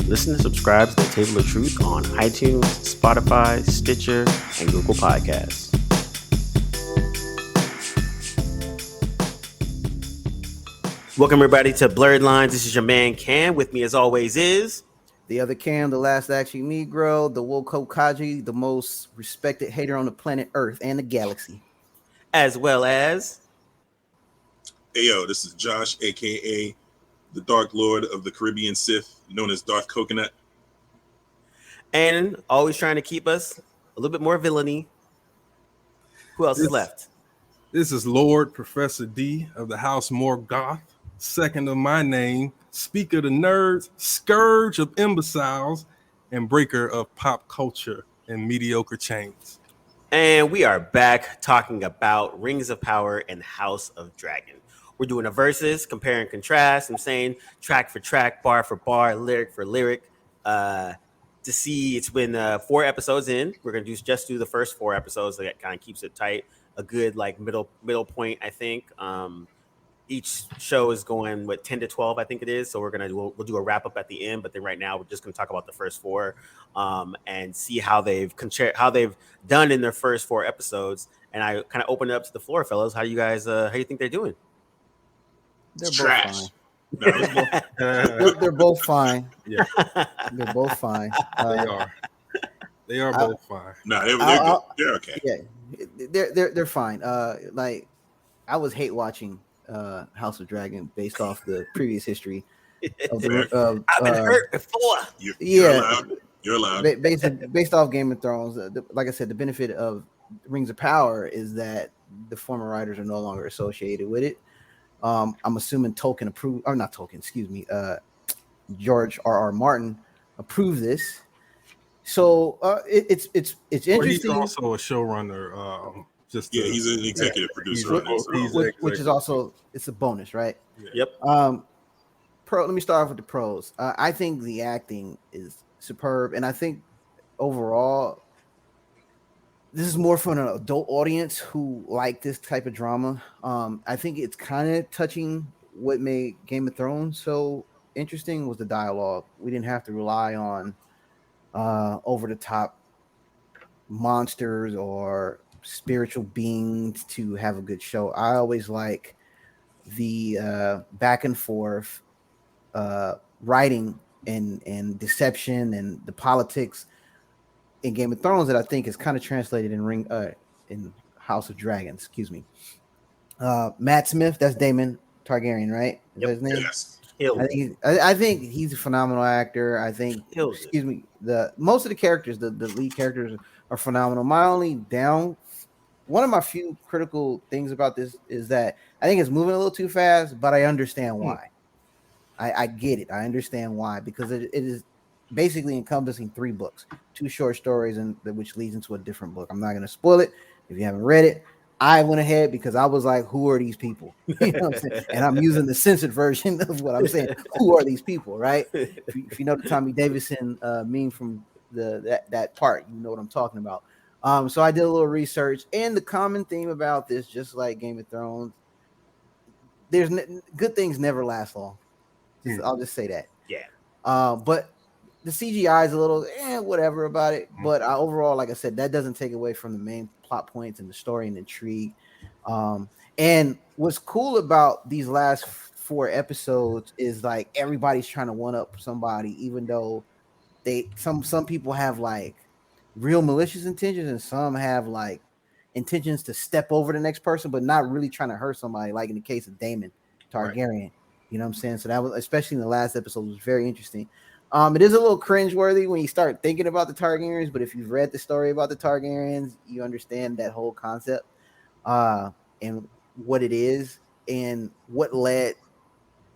Listen and subscribe to the Table of Truth on iTunes, Spotify, Stitcher, and Google Podcasts. Welcome, everybody, to Blerdlines. This is your man, Cam. With me, as always, is... the other Cam, the last actually Negro, the Woko Kaji, the most respected hater on the planet Earth and the galaxy. As well as... Hey, yo, this is Josh, a.k.a. the Dark Lord of the Caribbean Sith, known as Darth Coconut. And always trying to keep us a little bit more villainy. Who else is left? This is Lord Professor D of the House Morgoth, second of my name, speaker of the nerds, scourge of imbeciles, and breaker of pop culture and mediocre chains. And we are back talking about Rings of Power and House of Dragon. We're doing a versus, compare and contrast. I'm saying track for track, bar for bar, lyric for lyric. To see, it's been 4 episodes in. We're gonna just do the first 4 episodes. That kind of keeps it tight. A good like middle point, I think. Each show is going 10 to 12, I think it is. So we'll do a wrap up at the end. But then right now we're just gonna talk about the first 4 and see how they've done in their first 4 episodes. And I kind of open it up to the floor, fellas. How do you guys? How do you think they're doing? They're both Trash. fine. They're both fine. Yeah, They're both fine. they are. They are both fine. No, they're good. They're okay. Yeah, they're fine. Like I was hate watching House of Dragon based off the previous history of the. I've been hurt before. You're allowed. Based off Game of Thrones, like I said, the benefit of Rings of Power is that the former writers are no longer associated with it. I'm assuming Tolkien approved, or not Tolkien, excuse me, George R.R. Martin approved this. So it's interesting. He's also a showrunner. He's an executive producer on this, which is also it's a bonus, right? Yep. Let me start off with the pros. I think the acting is superb, and I think overall this is more for an adult audience who like this type of drama. I think it's kind of touching what made Game of Thrones so interesting was the dialogue. We didn't have to rely on over the top monsters or spiritual beings to have a good show. I always like the back and forth writing and deception and the politics in Game of Thrones that I think is kind of translated in House of Dragons. Excuse me. Matt Smith, that's Daemon Targaryen, right? Is that his name? Yes. I think he's a phenomenal actor. I think, most of the characters, the lead characters are phenomenal. One of my few critical things about this is that I think it's moving a little too fast, but I understand why. I get it. I understand why, because it is basically encompassing 3 books, 2 short stories, and which leads into a different book. I'm not going to spoil it if you haven't read it. I went ahead because I was like, who are these people? You know what I'm saying? And I'm using the censored version of what I'm saying. Who are these people, right? If you know the Tommy Davidson meme from that part, you know what I'm talking about. So I did a little research, and the common theme about this, just like Game of Thrones, there's good things never last long. I'll just say that. Yeah. But the CGI is a little whatever about it. But overall, like I said, that doesn't take away from the main plot points and the story and intrigue. And what's cool about these last 4 episodes is like everybody's trying to one up somebody, even though some people have like real malicious intentions and some have like intentions to step over the next person, but not really trying to hurt somebody. Like in the case of Daemon Targaryen. Right. You know what I'm saying? So that was, especially in the last episode, was very interesting. It is a little cringeworthy when you start thinking about the Targaryens, but if you've read the story about the Targaryens, you understand that whole concept and what it is and what led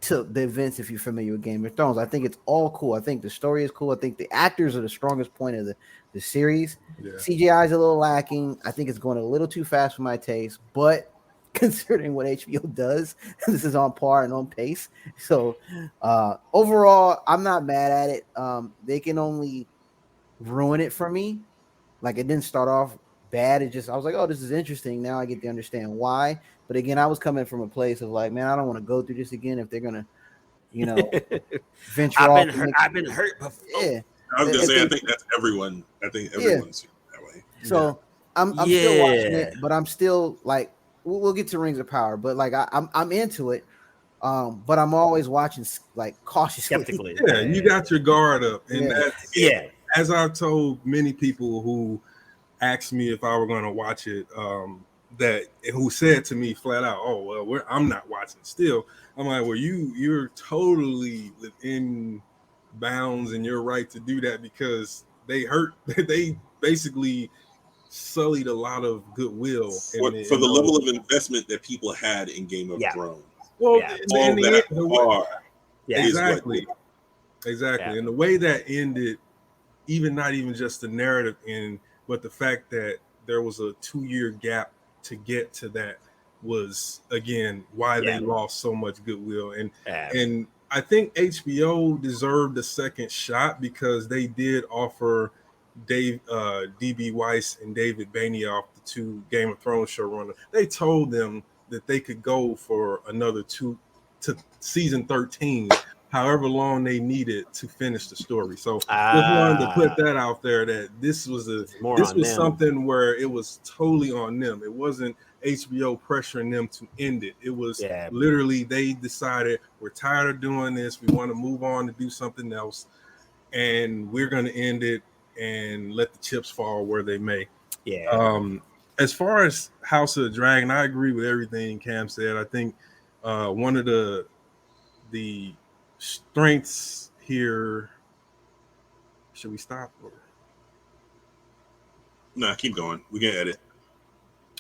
to the events. If you're familiar with Game of Thrones, I think it's all cool. I think the story is cool. I think the actors are the strongest point of the series. Yeah. CGI is a little lacking. I think it's going a little too fast for my taste, but considering what HBO does, this is on par and on pace. So overall, I'm not mad at it. They can only ruin it for me. Like, it didn't start off bad. I was like, oh, this is interesting. Now I get to understand why. But again, I was coming from a place of like, man, I don't want to go through this again if they're going to venture off. I've been hurt before. Yeah, I was gonna say, I think think that's everyone. I think everyone's that way. so. I'm still watching it, but I'm still like, we'll get to Rings of Power, but like I'm into it. But I'm always watching like cautiously. Skeptically. Yeah, you got your guard up, and that's as I've told many people who asked me if I were going to watch it, who said to me flat out, "Oh well, I'm not watching." Still, I'm like, "Well, you're totally within bounds, and you're right to do that because they basically sullied a lot of goodwill for the level of investment that people had in Game of Thrones." Well, all that exactly. Yeah. And the way that ended, not even just the narrative end, but the fact that there was a 2-year gap to get to that was again why they lost so much goodwill. And I think HBO deserved a second shot because they did offer DB Weiss and David Benioff, the two Game of Thrones showrunners. They told them that they could go for another 2 to season 13, however long they needed to finish the story. So just wanted to put that out there that this was something where it was totally on them. It wasn't HBO pressuring them to end it. It was literally they decided, we're tired of doing this. We want to move on to do something else, and we're going to end it and let the chips fall where they may. As far as House of the Dragon, I agree with everything Cam said. I think one of the strengths here. Should we stop? No, keep going. We can edit.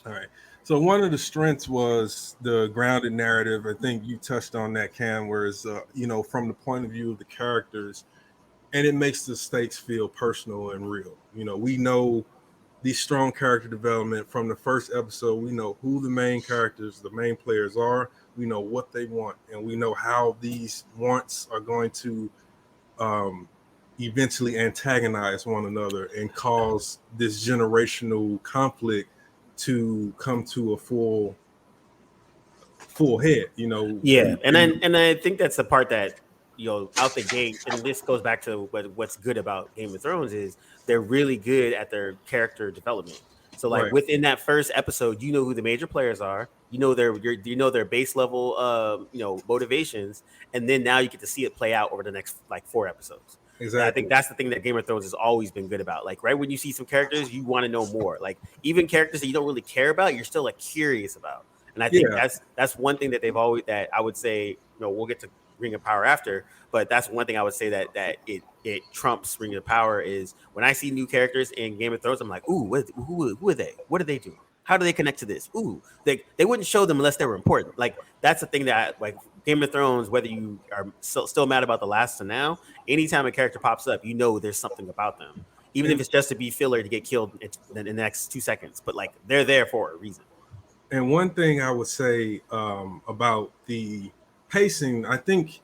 All right. So one of the strengths was the grounded narrative. I think you touched on that, Cam, whereas from the point of view of the characters, and it makes the stakes feel personal and real. We know these strong character development from the first episode. We know who the main characters, the main players are. We know what they want, and we know how these wants are going to eventually antagonize one another and cause this generational conflict to come to a full head. And I think that's the part that out the gate, and this goes back to what's good about Game of Thrones is they're really good at their character development. So like within that first episode, you know who the major players are, their base level motivations, and then now you get to see it play out over the next like 4 episodes. Exactly. And I think that's the thing that Game of Thrones has always been good about. Like right when you see some characters, you want to know more. Like even characters that you don't really care about, you're still like curious about. And I think that's one thing that they've always, that I would say, we'll get to Ring of Power after, but that's one thing I would say that it trumps Ring of Power is when I see new characters in Game of Thrones, I'm like, ooh, who are they? What do they do? How do they connect to this? Ooh, they wouldn't show them unless they were important. Like that's the thing that like Game of Thrones, whether you are still mad about the last to now, anytime a character pops up, there's something about them, even if it's just to be filler to get killed in the next 2 seconds. But like they're there for a reason. And one thing I would say about the pacing, I think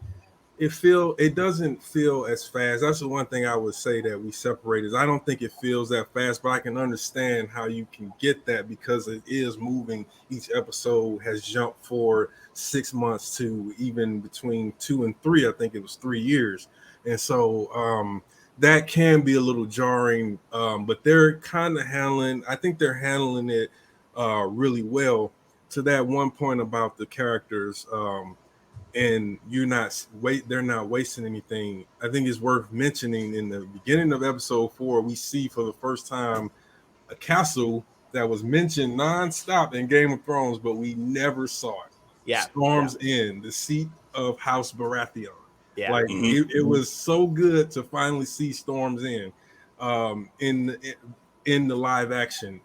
it doesn't feel as fast. That's the one thing I would say that we separate is I don't think it feels that fast, but I can understand how you can get that because it is moving. Each episode has jumped for 6 months to even between 2 and 3. I think it was 3 years. And so that can be a little jarring, but they're kind of handling it really well. To that one point about the characters, and they're not wasting anything. I think it's worth mentioning in the beginning of episode 4, we see for the first time a castle that was mentioned nonstop in Game of Thrones, but we never saw it. Storm's End, the seat of House Baratheon. It was so good to finally see Storm's End in the live action.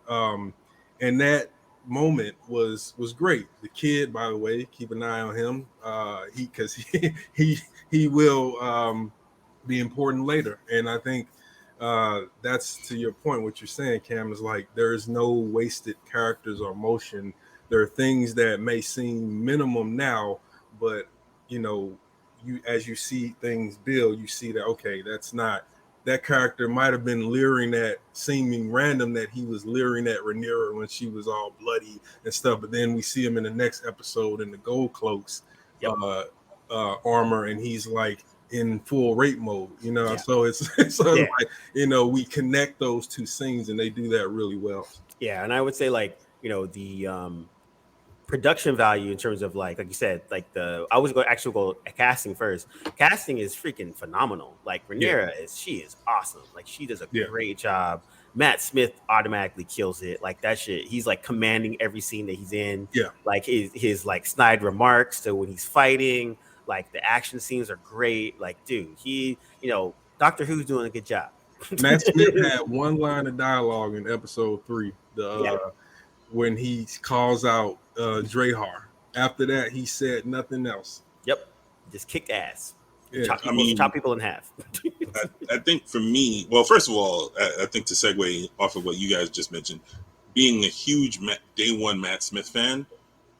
And that moment was great. The kid, by the way, keep an eye on him. Because he will be important later. And I think that's to your point. What you're saying, Cam, is like there is no wasted characters or emotion. There are things that may seem minimum now, but as you see things build, you see that okay, that's not. That character might have been leering at, seeming random that he was leering at Rhaenyra when she was all bloody and stuff. But then we see him in the next episode in the gold cloaks, armor, and he's like in full rape mode, you know. Yeah. So it's like, you know, we connect those two scenes, and they do that really well. Yeah, and I would say like, you know, the production value in terms of like you said, like I was going to actually go casting first. Casting is freaking phenomenal. Like Rhaenyra she is awesome. Like she does a great job. Matt Smith automatically kills it. Like that shit. He's like commanding every scene that he's in. Yeah. Like his like snide remarks to when he's fighting. Like the action scenes are great. Like dude, Doctor Who's doing a good job. Matt Smith had one line of dialogue in episode 3. When he calls out Drahar. After that, he said nothing else. Yep, just kicked ass. Yeah. Chop people in half. I think for me, well, first of all, I think to segue off of what you guys just mentioned, being a huge day one Matt Smith fan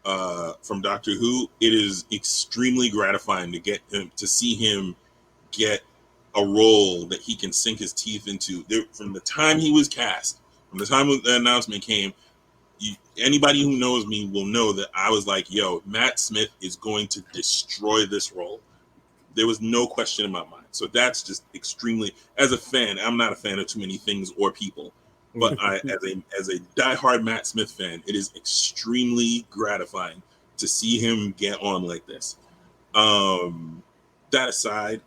from Doctor Who, it is extremely gratifying to see him get a role that he can sink his teeth into. From the time he was cast, from the time the announcement came, anybody who knows me will know that I was like, yo, Matt Smith is going to destroy this role. There was no question in my mind. So that's just extremely, as a fan, I'm not a fan of too many things or people, but as a diehard Matt Smith fan, it is extremely gratifying to see him get on like this. That aside,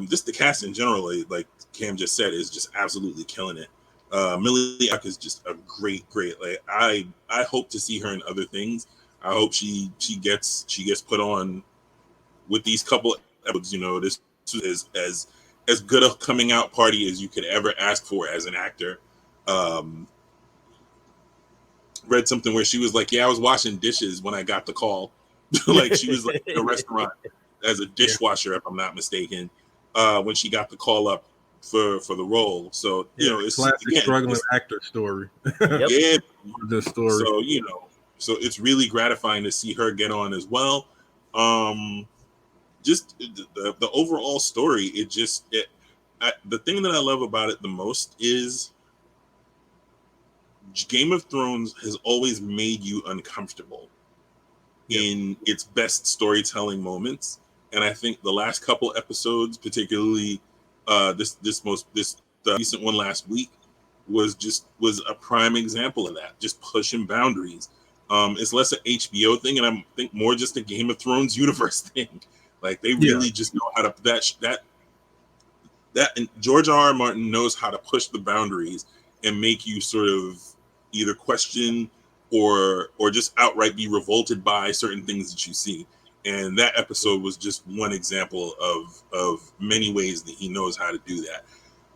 just the cast in general, like Cam just said, is just absolutely killing it. Millie is just a great. Like I hope to see her in other things. I hope she gets put on with these couple episodes. You know, this is as good a coming out party as you could ever ask for as an actor. Read something where she was like, "Yeah, I was washing dishes when I got the call." Like she was like in a restaurant as a dishwasher, if I'm not mistaken, when she got the call up for the role. So it's classic struggling actor story. Yeah, the story. So it's really gratifying to see her get on as well. Just the overall story, the thing that I love about it the most is Game of Thrones has always made you uncomfortable in its best storytelling moments, and I think the last couple episodes, particularly this recent one last week, was a prime example of that. Just pushing boundaries. It's less an HBO thing, and I think more just a Game of Thrones universe thing. Like they really just know how to and George R.R. Martin knows how to push the boundaries and make you sort of either question or just outright be revolted by certain things that you see. And that episode was just one example of many ways that he knows how to do that.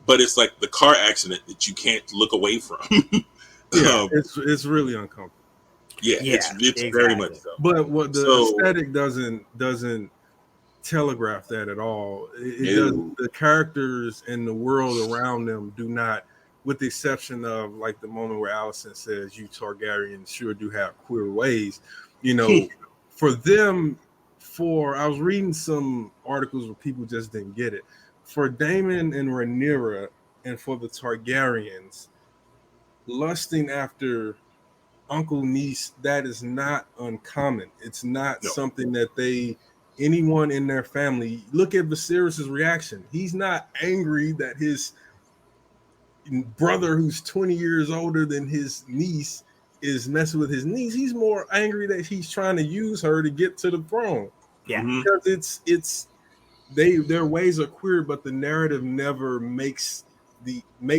But it's like the car accident that you can't look away from. It's really uncomfortable. Yeah, it's exactly. Very much so. But what the aesthetic doesn't telegraph that at all. It doesn't. The characters and the world around them do not, with the exception of like the moment where Allison says, "You Targaryens sure do have queer ways," for them. I was reading some articles where people just didn't get it. For Daemon and Rhaenyra, and for the Targaryens, lusting after uncle niece, that is not uncommon. It's not something that anyone in their family. Look at Viserys' reaction. He's not angry that his brother, who's 20 years older than his niece, is messing with his niece. He's more angry that he's trying to use her to get to the throne. Yeah, because their ways are queer, but the narrative never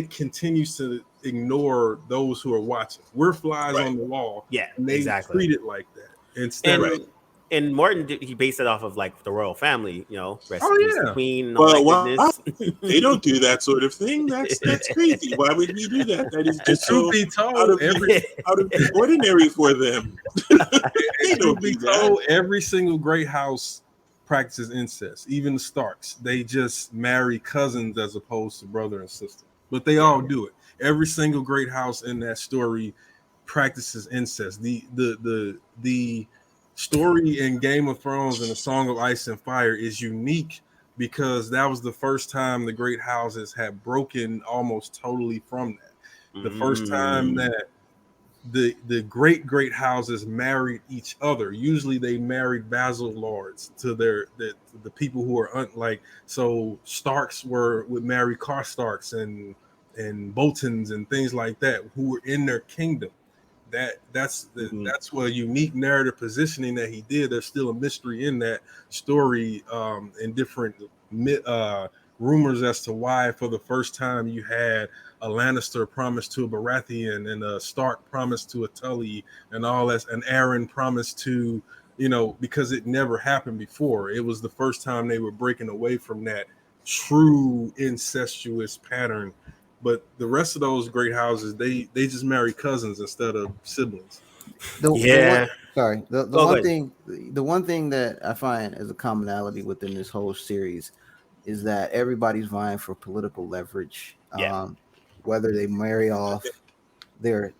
continues to ignore those who are watching. We're flies on the wall. Yeah, and they treat it like that instead of. And Martin, he based it off of like the royal family, rest in peace, the queen. And they don't do that sort of thing. That's crazy. Why would we do that? That is just so out of the ordinary for them. They don't be told. Every single great house practices incest. Even the Starks, they just marry cousins as opposed to brother and sister. But they all do it. Every single great house in that story practices incest. The story in Game of Thrones and A Song of Ice and Fire is unique because that was the first time the great houses had broken almost totally from that. The first time that the great houses married each other. Usually they married vassal lords to the people who are like, so Starks would marry Karstarks and Boltons and things like that who were in their kingdom. That's what a unique narrative positioning that he did. There's still a mystery in that story, and different rumors as to why for the first time you had a Lannister promised to a Baratheon and a Stark promised to a Tully and all that, and Aaron promised to, because it never happened before. It was the first time they were breaking away from that true incestuous pattern. But the rest of those great houses, they just marry cousins instead of siblings. The Go one thing that I find as a commonality within this whole series is that everybody's vying for political leverage. Yeah. Whether they marry off their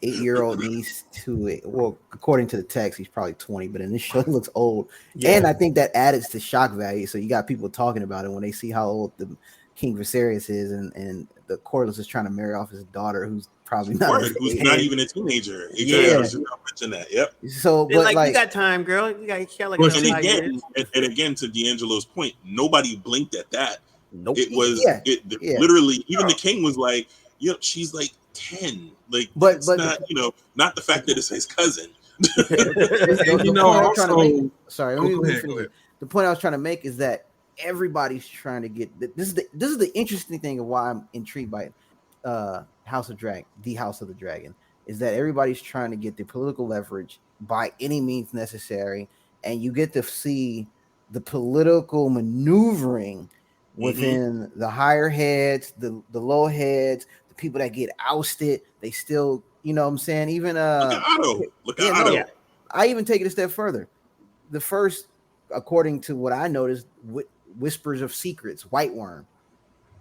8-year-old niece to it. Well, according to the text, he's probably 20, but in this show, he looks old. Yeah. And I think that added to shock value. So you got people talking about it when they see how old the King Viserys is, and the Corlys is trying to marry off his daughter, who's probably not, who's not even a teenager. Yeah. Mention that. Yep. So, but like, you got time, girl. You got like and again, to D'Angelo's point, nobody blinked at that. Nope. It was literally even the king was like, she's like 10. Like, but it's not, not the fact that it's his cousin. The point I was trying to make is that everybody's trying to get this is the interesting thing of why I'm intrigued by House of the Dragon, is that everybody's trying to get the political leverage by any means necessary, and you get to see the political maneuvering within the higher heads, the low heads, the people that get ousted. They still, you know what I'm saying? Even look at Otto. Yeah. I even take it a step further. The first, according to what I noticed, Whispers of Secrets, White Worm,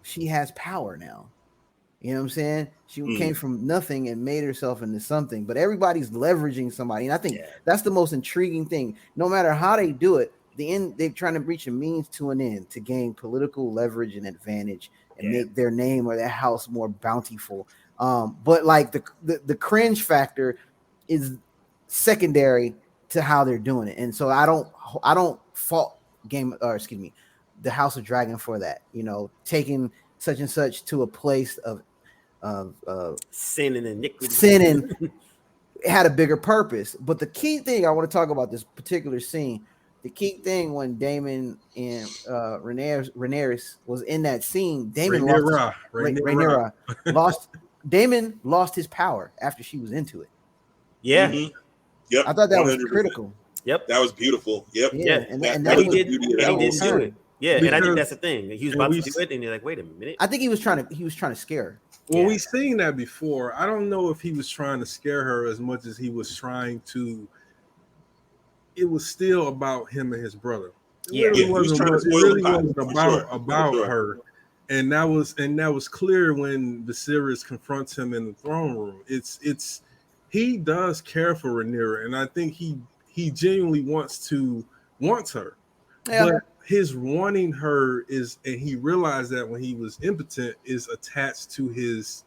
she has power now. You know what I'm saying? She came from nothing and made herself into something, but everybody's leveraging somebody. And I think that's the most intriguing thing. No matter how they do it, the end, they're trying to reach a means to an end to gain political leverage and advantage and make their name or their house more bountiful. But like the cringe factor is secondary to how they're doing it. And so I don't fault the House of Dragon for that, taking such and such to a place of sin and iniquity. It had a bigger purpose. But the key thing I want to talk about this particular scene, the key thing when Daemon and Rhaenyra was in that scene, Daemon lost his power after she was into it. Yeah. Mm-hmm. Yep. I thought that 100%. Was critical. Yep. That was beautiful. Yep. Yeah. And he didn't do it. Yeah, and I think that's the thing. He was about to do it, and you're like, wait a minute. I think he was trying to scare her. Well, we've seen that before. I don't know if he was trying to scare her as much as he was trying to. It was still about him and his brother. It really wasn't about her. And that was clear when Viserys confronts him in the throne room. He does care for Rhaenyra, and I think he genuinely wants her. Yeah. But his wanting her and he realized that when he was impotent, is attached to his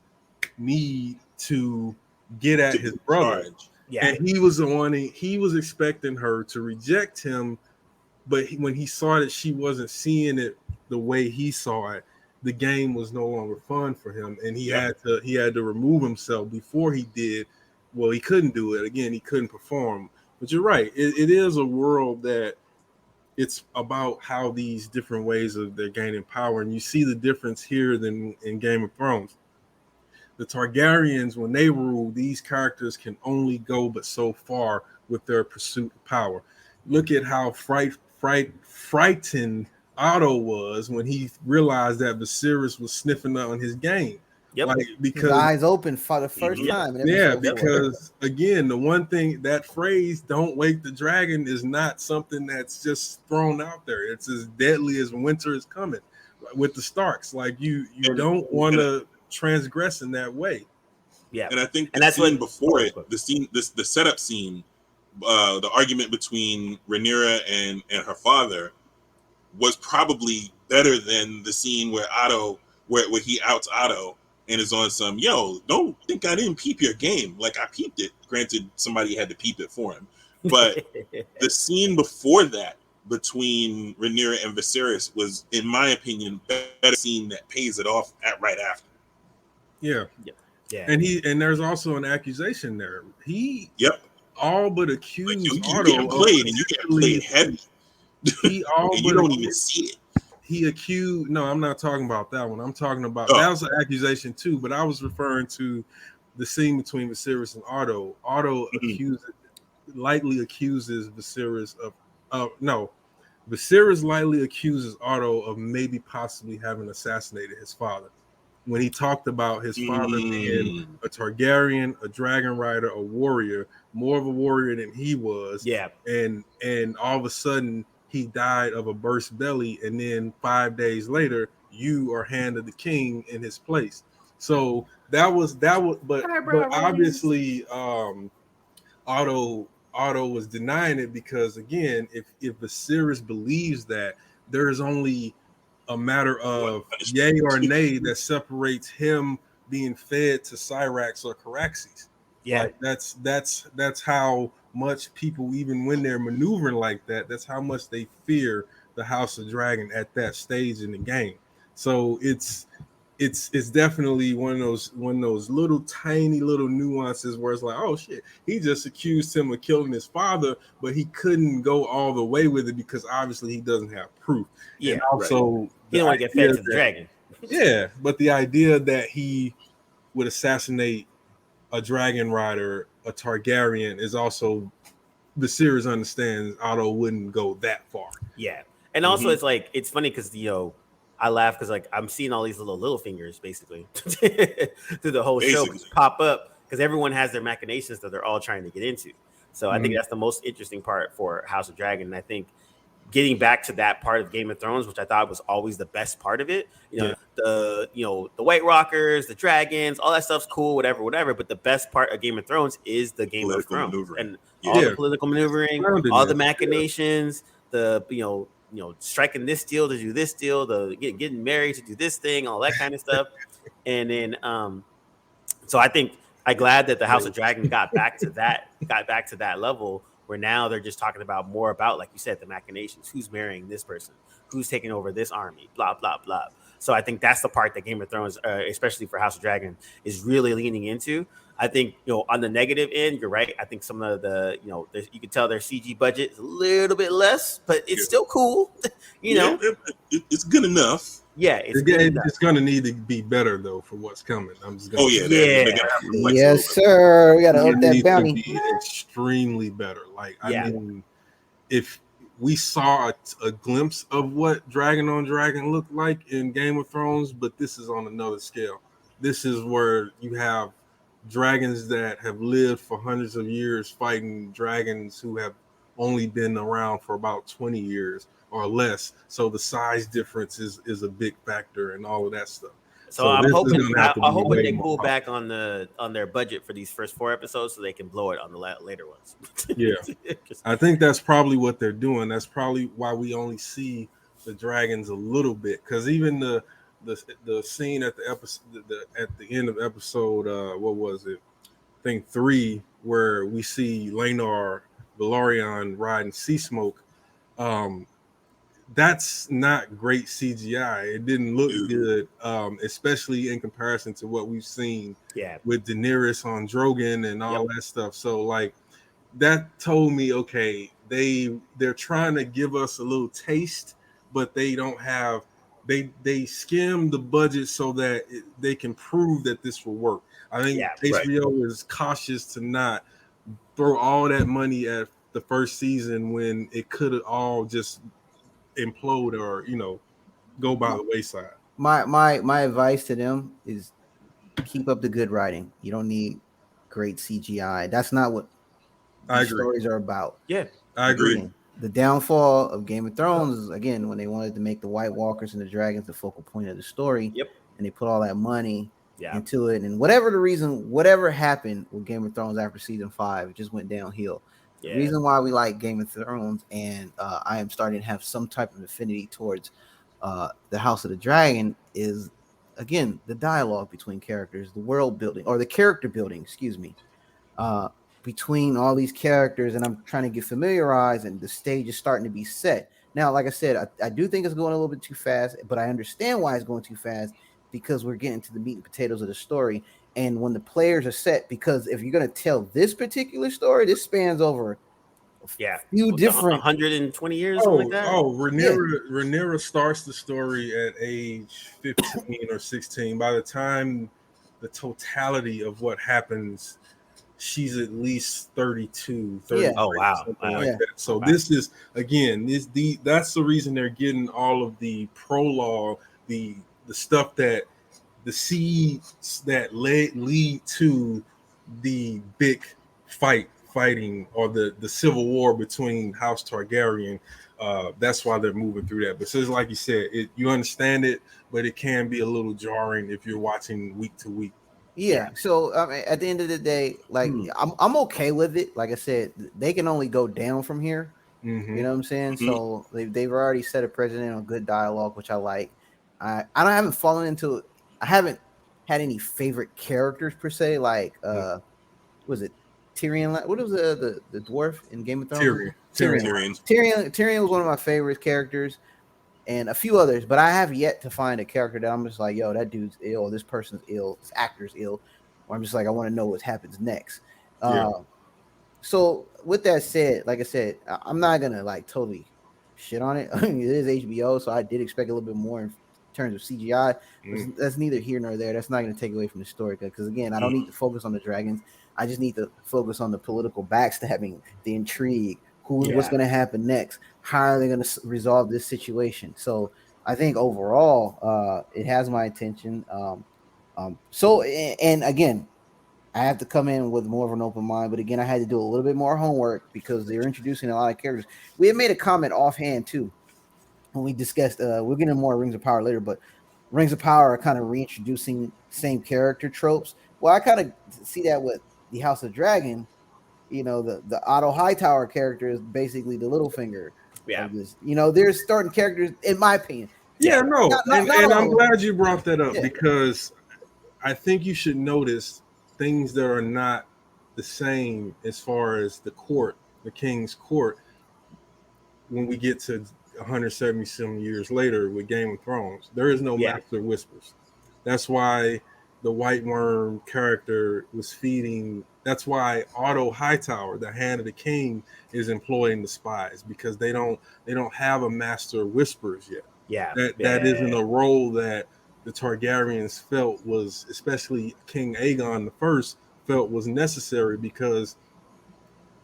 need to get at his brother. Yeah. And he was expecting her to reject him, but when he saw that she wasn't seeing it the way he saw it, the game was no longer fun for him, and he had to remove himself. Before he did, well, he couldn't do it. Again, he couldn't perform. But you're right. It is a world that it's about how these different ways of they're gaining power. And you see the difference here than in Game of Thrones. The Targaryens, when they rule, these characters can only go but so far with their pursuit of power. Look at how frightened Otto was when he realized that Viserys was sniffing on his game. Yep. Because his eyes open for the first time. Because again, the one thing, that phrase "don't wake the dragon" is not something that's just thrown out there. It's as deadly as winter is coming with the Starks. Like you don't want to transgress in that way. Yeah. And I think that's scene before it, the setup scene, the argument between Rhaenyra and her father was probably better than the scene where he outs Otto and is on some, yo, don't think I didn't peep your game. Like, I peeped it. Granted, somebody had to peep it for him. But the scene before that between Rhaenyra and Viserys was, in my opinion, better scene that pays it off at right after. Yeah. Yeah. And there's also an accusation there. He Yep. all but Like, accused you Otto getting of played, and you get played heavy. He all and but you don't even see it. He accused. No, I'm not talking about that one. I'm talking about Oh. that was an accusation too. But I was referring to the scene between Viserys and Otto. Otto lightly accuses Viserys of no. Viserys lightly accuses Otto of maybe possibly having assassinated his father. When he talked about his father being a Targaryen, a dragon rider, a warrior, more of a warrior than he was. Yeah. And all of a sudden he died of a burst belly, and then 5 days later you are handed the king in his place. So that was but obviously Otto was denying it because, again, if Viserys believes that, there's only a matter of yay or nay that separates him being fed to Cyrax or Caraxes. Yeah. Like that's how much people, even when they're maneuvering like that, that's how much they fear the House of Dragon at that stage in the game. So it's definitely one of those little tiny little nuances where it's like, oh shit, he just accused him of killing his father, but he couldn't go all the way with it because obviously he doesn't have proof. Yeah. And also he don't want to get fed to the dragon. Yeah, but the idea that he would assassinate a dragon rider, a Targaryen, is also, the series understands Otto wouldn't go that far. Yeah. And also it's like, it's funny because, you know, I laugh because like I'm seeing all these little fingers basically through the whole show pop up because everyone has their machinations that they're all trying to get into. So I think that's the most interesting part for House of Dragon. And I think getting back to that part of Game of Thrones, which I thought was always the best part of it, the White Walkers, the dragons, all that stuff's cool, whatever. But the best part of Game of Thrones is the Game of Thrones and all the political maneuvering, all the machinations, the striking this deal to do this deal, the getting married to do this thing, all that kind of stuff. And then so I think I'm glad that the House of Dragon got back to that level where now they're just talking about more about, like you said, the machinations, who's marrying this person, who's taking over this army, blah, blah, blah. So I think that's the part that Game of Thrones, especially for House of Dragon, is really leaning into. I think, on the negative end, you're right. I think some of the, you can tell their CG budget is a little bit less, but it's still cool. It's good enough. Yeah, it's going to need to be better though for what's coming. I'm just going. Yes, sir. We got to up that bounty. To be extremely better. Like I mean, if we saw a glimpse of what Dragon on Dragon looked like in Game of Thrones, but this is on another scale. This is where you have dragons that have lived for hundreds of years fighting dragons who have only been around for about 20 years or less. So the size difference is a big factor and all of that stuff. So I'm hoping they pull back on their budget for these first 4 episodes so they can blow it on the later ones. Yeah, I think that's probably what they're doing. That's probably why we only see the dragons a little bit, because even the scene at the episode at the end of episode what was it? I think 3, where we see Laenor Velaryon riding Sea Smoke. That's not great CGI. It didn't look good, especially in comparison to what we've seen with Daenerys on Drogon and all that stuff. So like that told me, okay, they're trying to give us a little taste, but they don't have they skim the budget so that they can prove that this will work. I think HBO is cautious to not throw all that money at the first season when it could have all just implode or go by the wayside. My advice to them is keep up the good writing. You don't need great CGI. That's not what these stories are about. Yeah, I agree. The downfall of Game of Thrones is, again, when they wanted to make the White Walkers and the dragons the focal point of the story, and they put all that money into it, and whatever the reason, whatever happened with Game of Thrones after season 5, it just went downhill. The reason why we like Game of Thrones, and I am starting to have some type of affinity towards the House of the Dragon, is again, the dialogue between characters, the world building or the character building, excuse me, uh, between all these characters, and I'm trying to get familiarized, and the stage is starting to be set. Now, like I said, I do think it's going a little bit too fast, but I understand why it's going too fast because we're getting to the meat and potatoes of the story. And when the players are set, because if you're going to tell this particular story, this spans over a Yeah, few different. 120 years, something like that. Rhaenyra starts the story at age 15 or 16. By the time the totality of what happens, she's at least 32, 33, Yeah. Oh wow, something wow. like Yeah. that. So Okay. this is again, that's the reason they're getting all of the prologue, the stuff that the seeds that lead to the big fighting or the civil war between House Targaryen. That's why they're moving through that. But so it's like you said, you understand it, but it can be a little jarring if you're watching week to week. Yeah. So I mean, at the end of the day, like I'm okay with it. Like I said, they can only go down from here. Mm-hmm. You know what I'm saying? Mhm. So they've already set a precedent on good dialogue, which I like. I haven't fallen into. I haven't had any favorite characters per se. Like was it Tyrion? What was the dwarf in Game of Thrones? Tyrion. Tyrion was one of my favorite characters, and a few others. But I have yet to find a character that I'm just like, yo, that dude's ill. This person's ill. This actor's ill. Or I'm just like, I want to know what happens next. Yeah. So with that said, like I said, I'm not gonna like totally shit on it. I mean, it is HBO, so I did expect a little bit more in terms of CGI. But that's neither here nor there. That's not gonna take away from the story because again, I don't need to focus on the dragons. I just need to focus on the political backstabbing, the intrigue, what's gonna happen next, how are they gonna resolve this situation. So I think overall, it has my attention. And again, I have to come in with more of an open mind. But again, I had to do a little bit more homework because they're introducing a lot of characters. We had made a comment offhand too when we discussed. We're getting more Rings of Power later, but Rings of Power are kind of reintroducing same character tropes. Well, I kind of see that with the House of Dragon. You know, the Otto Hightower character is basically the Littlefinger Yeah. of this. You know, there's certain characters, in my opinion. Yeah, no, Not and all I'm of them. glad you brought that up Yeah. because I think you should notice things that are not the same as far as the king's court, when we get to 170 some years later with Game of Thrones. There is no Yeah. Master Whispers. That's why the White Worm character was feeding. That's why Otto Hightower, the Hand of the King, is employing the spies because they don't have a Master Whispers yet. Yeah. That isn't a role that the Targaryens felt was, especially King Aegon the First, felt was necessary because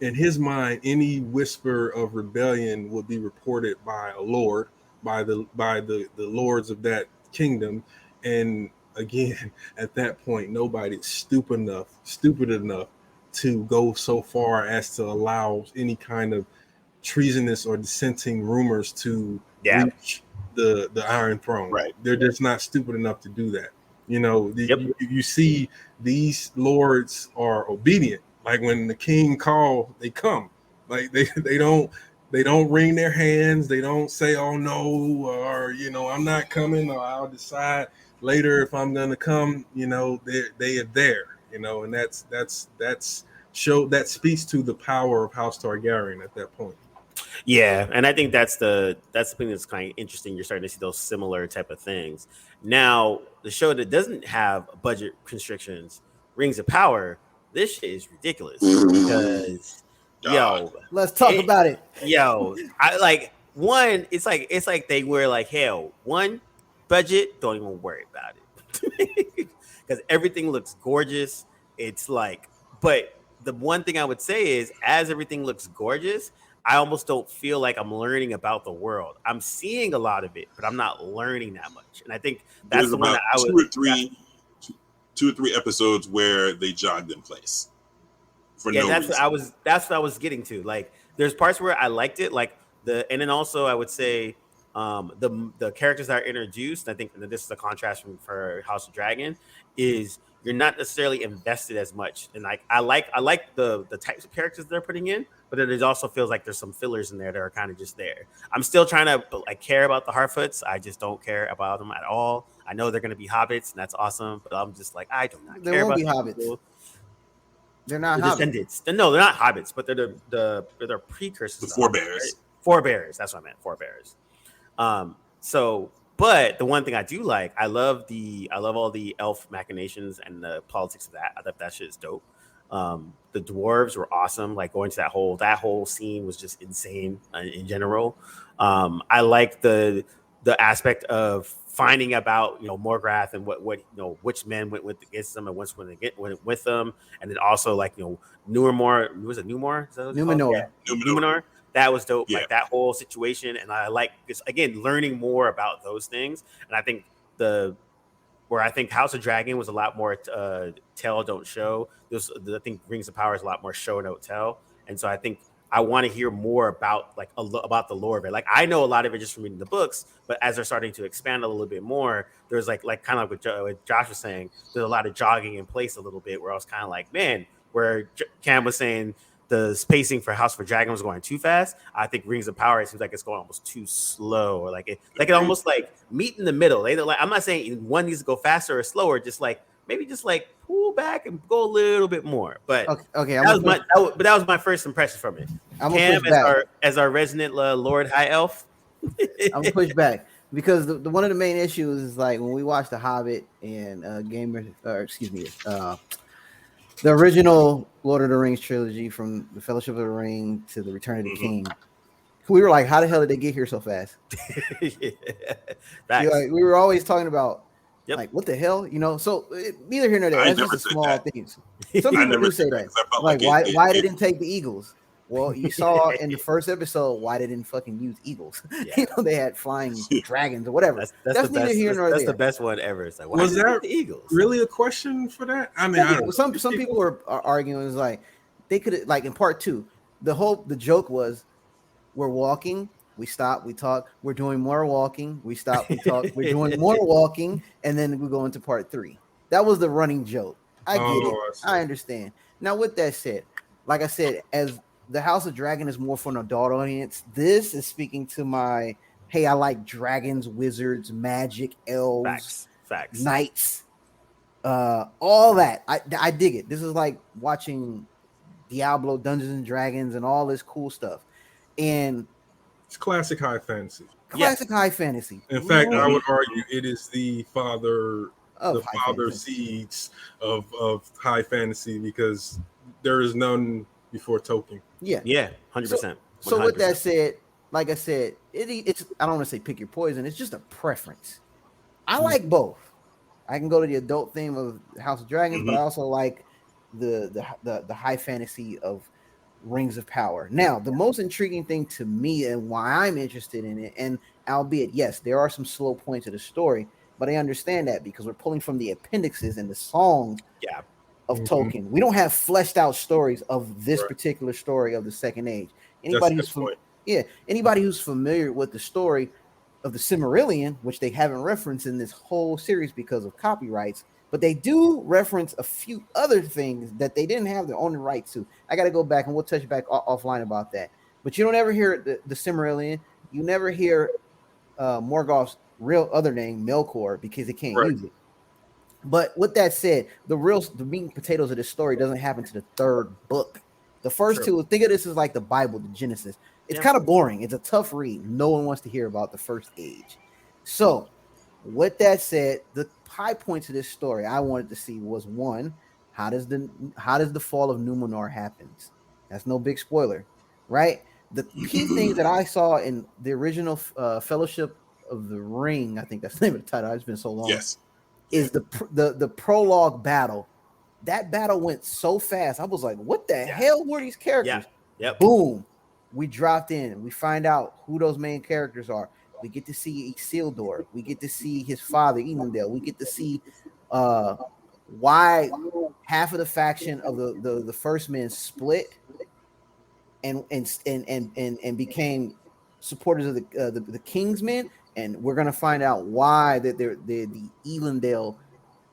in his mind, any whisper of rebellion would be reported by a lord, by the lords of that kingdom, and again, at that point, nobody's stupid enough to go so far as to allow any kind of treasonous or dissenting rumors to reach the Iron Throne. Right. They're just not stupid enough to do that. You know, Yep. you see these lords are obedient. Like when the king call, they come. Like they don't wring their hands. They don't say, "Oh no," or "I'm not coming," or "I'll decide later if I'm gonna come." They are there. And that speaks to the power of House Targaryen at that point. Yeah, and I think that's the thing that's kind of interesting. You're starting to see those similar type of things. Now, the show that doesn't have budget constrictions, Rings of Power, this shit is ridiculous because Let's talk about it. I like one. It's like they were like, hell, one budget, don't even worry about it because everything looks gorgeous. It's like, but the one thing I would say is, as everything looks gorgeous, I almost don't feel like I'm learning about the world. I'm seeing a lot of it, but I'm not learning that much. And I think that's There's the one about that I would two or three episodes where they jogged in place for no that's reason. that's what I was getting to. Like, there's parts where I liked it, like and then also I would say the characters that are introduced. I think that this is a contrast for House of Dragon is you're not necessarily invested as much. And like I like the types of characters they're putting in, but it also feels like there's some fillers in there that are kind of just there. I'm still trying to like care about the Harfoots. I just don't care about them at all. I know they're going to be hobbits, and that's awesome, but I'm just like I do not They care won't about be these hobbits. people. They're not The hobbits. descendants. No, they're not hobbits, but they're precursors. The to forebears. Hobbits, right? Forebears. That's what I meant. Forebears. So, but the one thing I do like, I love all the elf machinations and the politics of that. I thought that shit is dope. The dwarves were awesome. Like going to that whole scene was just insane in general. I like the aspect of finding about Morgoth and what which men went with against them and which went with them, and then also like Numenor. Was it Numenor? Is that what it's called? Numenor. Yeah. Numenor. That was dope. Yeah. Like that whole situation, and I like this again, learning more about those things. And I think where I think House of Dragon was a lot more tell don't show. I think Rings of Power is a lot more show don't tell. And so I think I want to hear more about about the lore of it. Like I know a lot of it just from reading the books, but as they're starting to expand a little bit more, there's like kind of like what Josh was saying. There's a lot of jogging in place a little bit where I was kind of like, man, where Cam was saying the spacing for House of Dragon was going too fast. I think Rings of Power, it seems like it's going almost too slow, or like it almost like meet in the middle. I'm not saying one needs to go faster or slower, just like maybe just like pull back and go a little bit more. But okay, that was my first impression from it. I'm Cam push back. as our resident Lord High Elf. I'm gonna push back because the one of the main issues is like when we watch The Hobbit and the original Lord of the Rings trilogy from the Fellowship of the Ring to the Return of the King. We were like, how the hell did they get here so fast? Like, we were always talking about Yep. What the hell, So neither here nor there. That's just the small things. Some people do say that. Like why they didn't take the eagles? Well, you saw in the first episode why they didn't fucking use eagles. Yeah. They had flying dragons or whatever. That's neither here nor there. That's the best one ever. It's like, why Was that the eagles? Really a question for that? I mean, I don't know. Some people are arguing is like they could like in part 2, the joke was we're walking, we stop, we talk, we're doing more walking, we stop, we talk, we're doing more walking, and then we go into part 3. That was the running joke. I get it. I understand. Now, with that said, like I said, as the House of Dragon is more for an adult audience, this is speaking to my, hey, I like dragons, wizards, magic, elves, Facts. knights, all that. I dig it. This is like watching Diablo, Dungeons and Dragons, and all this cool stuff. And it's classic high fantasy. High fantasy. In fact, I would argue it is the father seeds of high fantasy because there is none before Tolkien. Yeah, 100%. So with that said, like I said, it's I don't want to say pick your poison. It's just a preference. I like both. I can go to the adult theme of House of Dragons, but I also like the high fantasy of Rings of Power. Now, the most intriguing thing to me and why I'm interested in it, and albeit, yes, there are some slow points of the story, but I understand that because we're pulling from the appendixes and the songs of Tolkien. We don't have fleshed out stories of this particular story of the Second Age. Anybody who's familiar with the story of the Silmarillion, which they haven't referenced in this whole series because of copyrights, but they do reference a few other things that they didn't have their own right to. I got to go back and we'll touch back offline about that. But you don't ever hear the Silmarillion. You never hear Morgoth's real other name, Melkor, because they can't use it. But with that said, the meat and potatoes of this story doesn't happen to the third book. The first two, think of this as like the Bible, the Genesis. It's kind of boring. It's a tough read. No one wants to hear about the first age. So with that said, the high points of this story I wanted to see was one, how does the fall of Numenor happens? That's no big spoiler, right? The key things that I saw in the original Fellowship of the Ring, I think that's the name of the title. It's been so long. Yes, is the prologue battle. That battle went so fast. I was like, what the hell were these characters? Boom. We dropped in. We find out who those main characters are. We get to see Isildur. We get to see his father, Elendil. We get to see why half of the faction of the first men split and became supporters of the King's men. And we're gonna find out why that the Elendil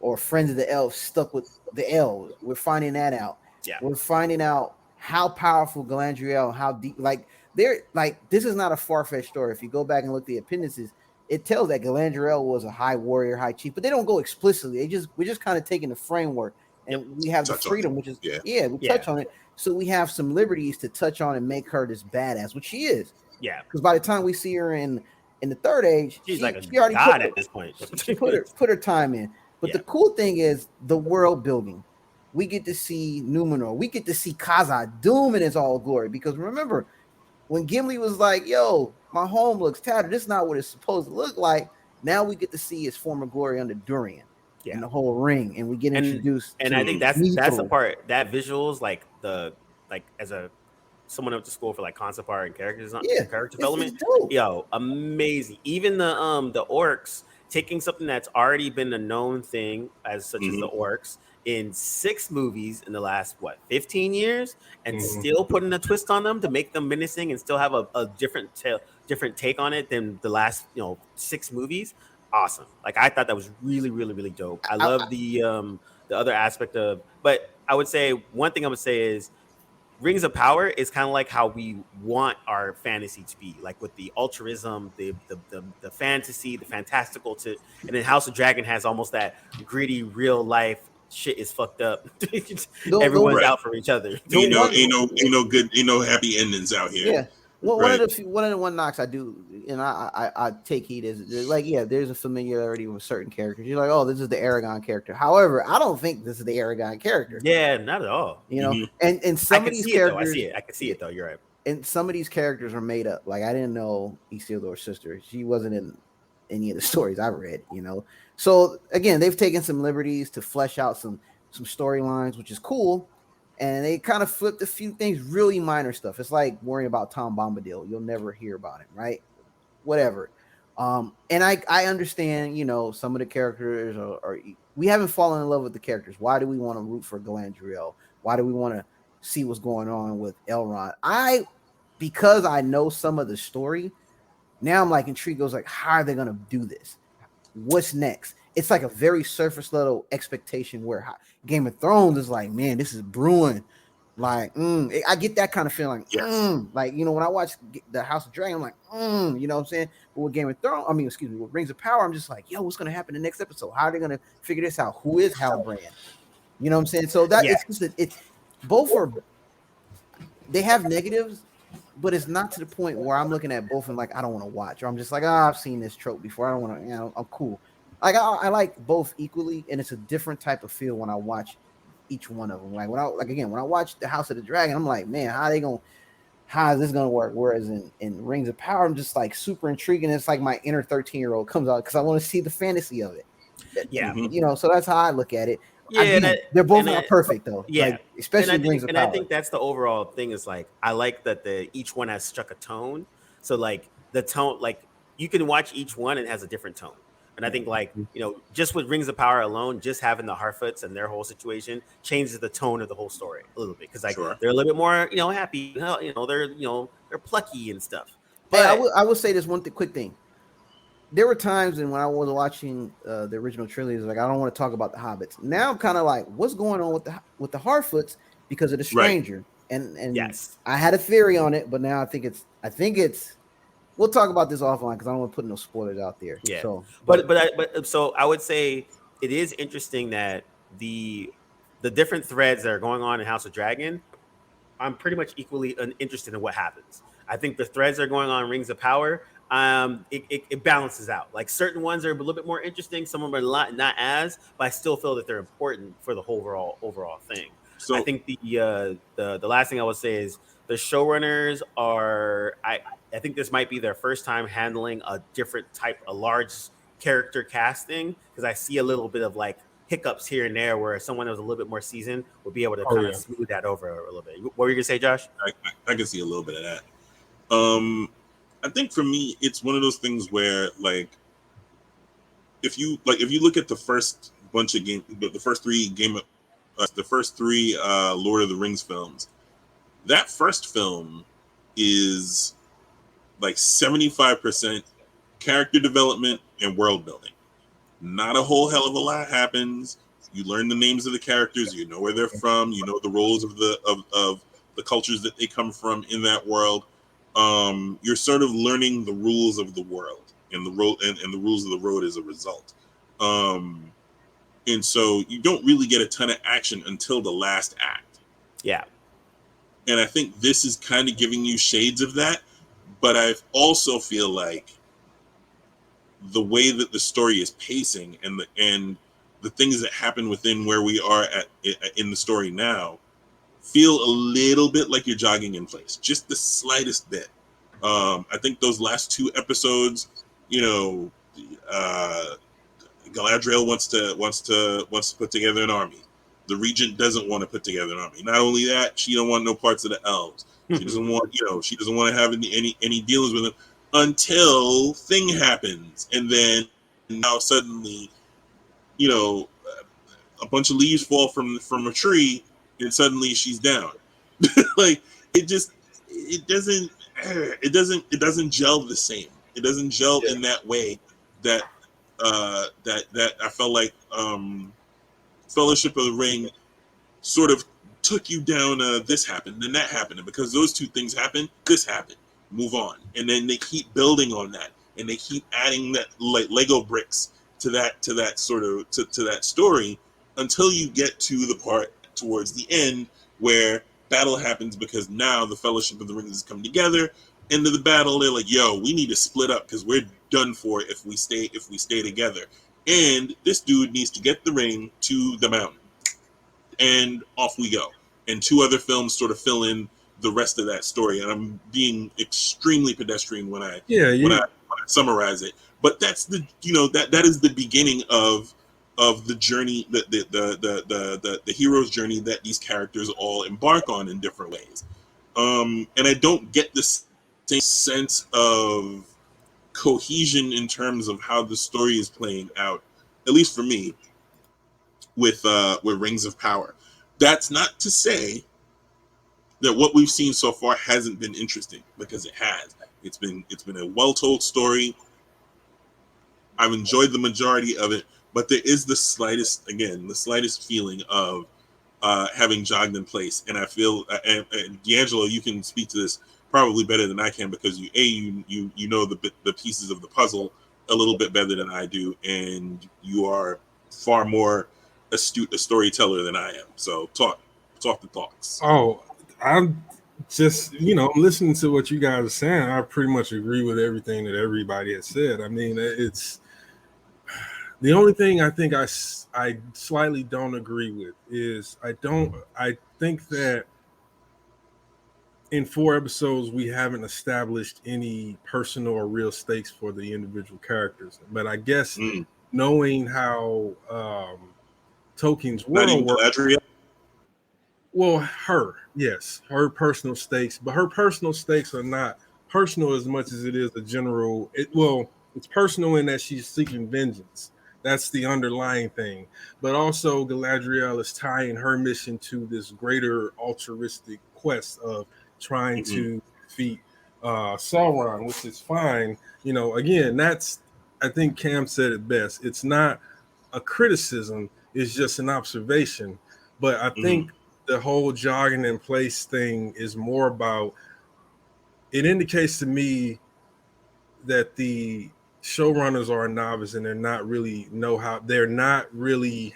or friends of the elves stuck with the elves. We're finding that out. Yeah. We're finding out how powerful Galadriel, how deep, like they're like this is not a far-fetched story. If you go back and look at the appendices, it tells that Galadriel was a high warrior, high chief, but they don't go explicitly. We're just kind of taking the framework, Yep. and we have the Touch on it. freedom, which is Yeah. we touch on it. So we have some liberties to touch on and make her this badass, which she is. Yeah. Because by the time we see her in the third age, She's like a she already god at this point. she put her time in. But the cool thing is the world building. We get to see Numenor. We get to see Khazad Doom in its all glory. Because remember, when Gimli was like, "Yo, my home looks tattered. This is not what it's supposed to look like." Now we get to see his former glory under Durian and the whole ring, and we get introduced. And to I think that's Mithril. the part that visuals as a someone went to school for like concept art and character development. Yo, amazing. Even the orcs taking something that's already been a known thing as such as the orcs in 6 movies in the last 15 years and still putting a twist on them to make them menacing and still have a different take on it than the last 6 movies. Awesome. Like I thought that was really, really, really dope. I love the other aspect of, but I would say one thing I would say is Rings of Power is kind of like how we want our fantasy to be, like with the altruism, the fantasy, the fantastical and then House of Dragon has almost that gritty real life shit is fucked up. Everyone's out for each other. Ain't no good, happy endings out here. Yeah. Well, one of the knocks I do, and I take heed is like, there's a familiarity with certain characters. You're like, oh, this is the Aragon character. However, I don't think this is the Aragon character. Yeah, not at all. And some of these characters, I can see it though. You're right. And some of these characters are made up. Like I didn't know Isildur's sister. She wasn't in any of the stories I read. So again, they've taken some liberties to flesh out some storylines, which is cool. And they kind of flipped a few things, really minor stuff. It's like worrying about Tom Bombadil. You'll never hear about him, right? Whatever. And I understand, some of the characters are we haven't fallen in love with the characters. Why do we want to root for Galadriel? Why do we want to see what's going on with Elrond? Because I know some of the story, now I'm like intrigued. I was like, how are they going to do this? What's next? It's like a very surface level expectation where Game of Thrones is like, man, this is brewing. Like, I get that kind of feeling. Like, when I watch the House of Dragon, I'm like, you know what I'm saying? But with Game of Thrones, with Rings of Power, I'm just like, yo, what's going to happen in the next episode? How are they going to figure this out? Who is Halbrand? You know what I'm saying? So that it's both they have negatives, but it's not to the point where I'm looking at both and like, I don't want to watch, or I'm just like, I've seen this trope before. I don't want to, I'm cool. Like I like both equally, and it's a different type of feel when I watch each one of them. Like when I watch the House of the Dragon, I'm like, man, how is this gonna work? Whereas in Rings of Power, I'm just like super intrigued, and it's like my inner 13-year-old comes out because I want to see the fantasy of it. Yeah, so that's how I look at it. Yeah, they're both not perfect though. Yeah, like, especially Rings of Power. And I think that's the overall thing. Is like I like that each one has struck a tone. So like the tone, like you can watch each one and it has a different tone. And I think like, just with Rings of Power alone, just having the Harfoots and their whole situation changes the tone of the whole story a little bit. Cause like they're a little bit more, happy, they're plucky and stuff. But I will say this one quick thing. There were times when I was watching the original trilogy, like, I don't want to talk about the Hobbits. Now I'm kind of like, what's going on with the Harfoots because of the stranger? Right. And yes, I had a theory on it, but now I think it's we'll talk about this offline because I don't want to put no spoilers out there. Yeah. So, but so I would say it is interesting that the different threads that are going on in House of Dragon, I'm pretty much equally interested in what happens. I think the threads that are going on in Rings of Power, it balances out. Like certain ones are a little bit more interesting, some of them are not as, but I still feel that they're important for the overall thing. So I think the last thing I would say is the showrunners are I think this might be their first time handling a different type, a large character casting, because I see a little bit of like hiccups here and there where someone that was a little bit more seasoned would be able to kind of smooth that over a little bit. What were you gonna say, Josh? I can see a little bit of that. I think for me, it's one of those things where like if you look at the first bunch of the first three Lord of the Rings films, that first film is like 75% character development and world building. Not a whole hell of a lot happens. You learn the names of the characters, you know where they're from, you know the roles of the cultures that they come from in that world. You're sort of learning the rules of the world and the road and the rules of the road as a result. Um, and so you don't really get a ton of action until the last act. Yeah. And I think this is kind of giving you shades of that, but I also feel like the way that the story is pacing and the things that happen within where we are at in the story now feel a little bit like you're jogging in place, just the slightest bit. I think those last two episodes, you know, uh, Galadriel wants to put together an army. The Regent doesn't want to put together an army. Not only that, she don't want no parts of the elves. She doesn't want, she doesn't want to have any dealings with them until thing happens, and then now suddenly, you know, a bunch of leaves fall from a tree, and suddenly she's down. Like it just it doesn't gel the same. It doesn't gel in that way that that I felt like Fellowship of the Ring sort of took you down. This happened, then that happened, and because those two things happened, this happened. Move on, and then they keep building on that, and they keep adding that like Lego bricks to that sort of to that story until you get to the part towards the end where battle happens because now the Fellowship of the Ring has come together. Into the battle, they're like, "Yo, we need to split up because we're done for if we stay together." And this dude needs to get the ring to the mountain, and off we go. And two other films sort of fill in the rest of that story. And I'm being extremely pedestrian when I Yeah, when you I, when I summarize it. But that's that is the beginning of the journey, the hero's journey that these characters all embark on in different ways. And I don't get this same sense of cohesion in terms of how the story is playing out, at least for me, with Rings of Power. That's not to say that what we've seen so far hasn't been interesting, because it has. It's been a well told story. I've enjoyed the majority of it, but there is the slightest feeling of having jogged in place. And I feel, and D'Angelo, you can speak to this probably better than I can, because you know the pieces of the puzzle a little bit better than I do, and you are far more astute a storyteller than I am. So talk the talks. oh, I'm just I'm listening to what you guys are saying. I pretty much agree with everything that everybody has said. I mean, it's the only thing I think I slightly don't agree with is I think that in 4 episodes we haven't established any personal or real stakes for the individual characters. But I guess Mm. knowing how Tolkien's Not world even works, Galadriel. well, yes, her personal stakes, but her personal stakes are not personal as much as it is a general. It's personal in that she's seeking vengeance. That's the underlying thing. But also, Galadriel is tying her mission to this greater altruistic quest of trying Mm-hmm. to defeat Sauron, which is fine. Again, I think Cam said it best. It's not a criticism, it's just an observation. But I Mm-hmm. think the whole jogging in place thing is more about, it indicates to me that the showrunners are a novice and they're not really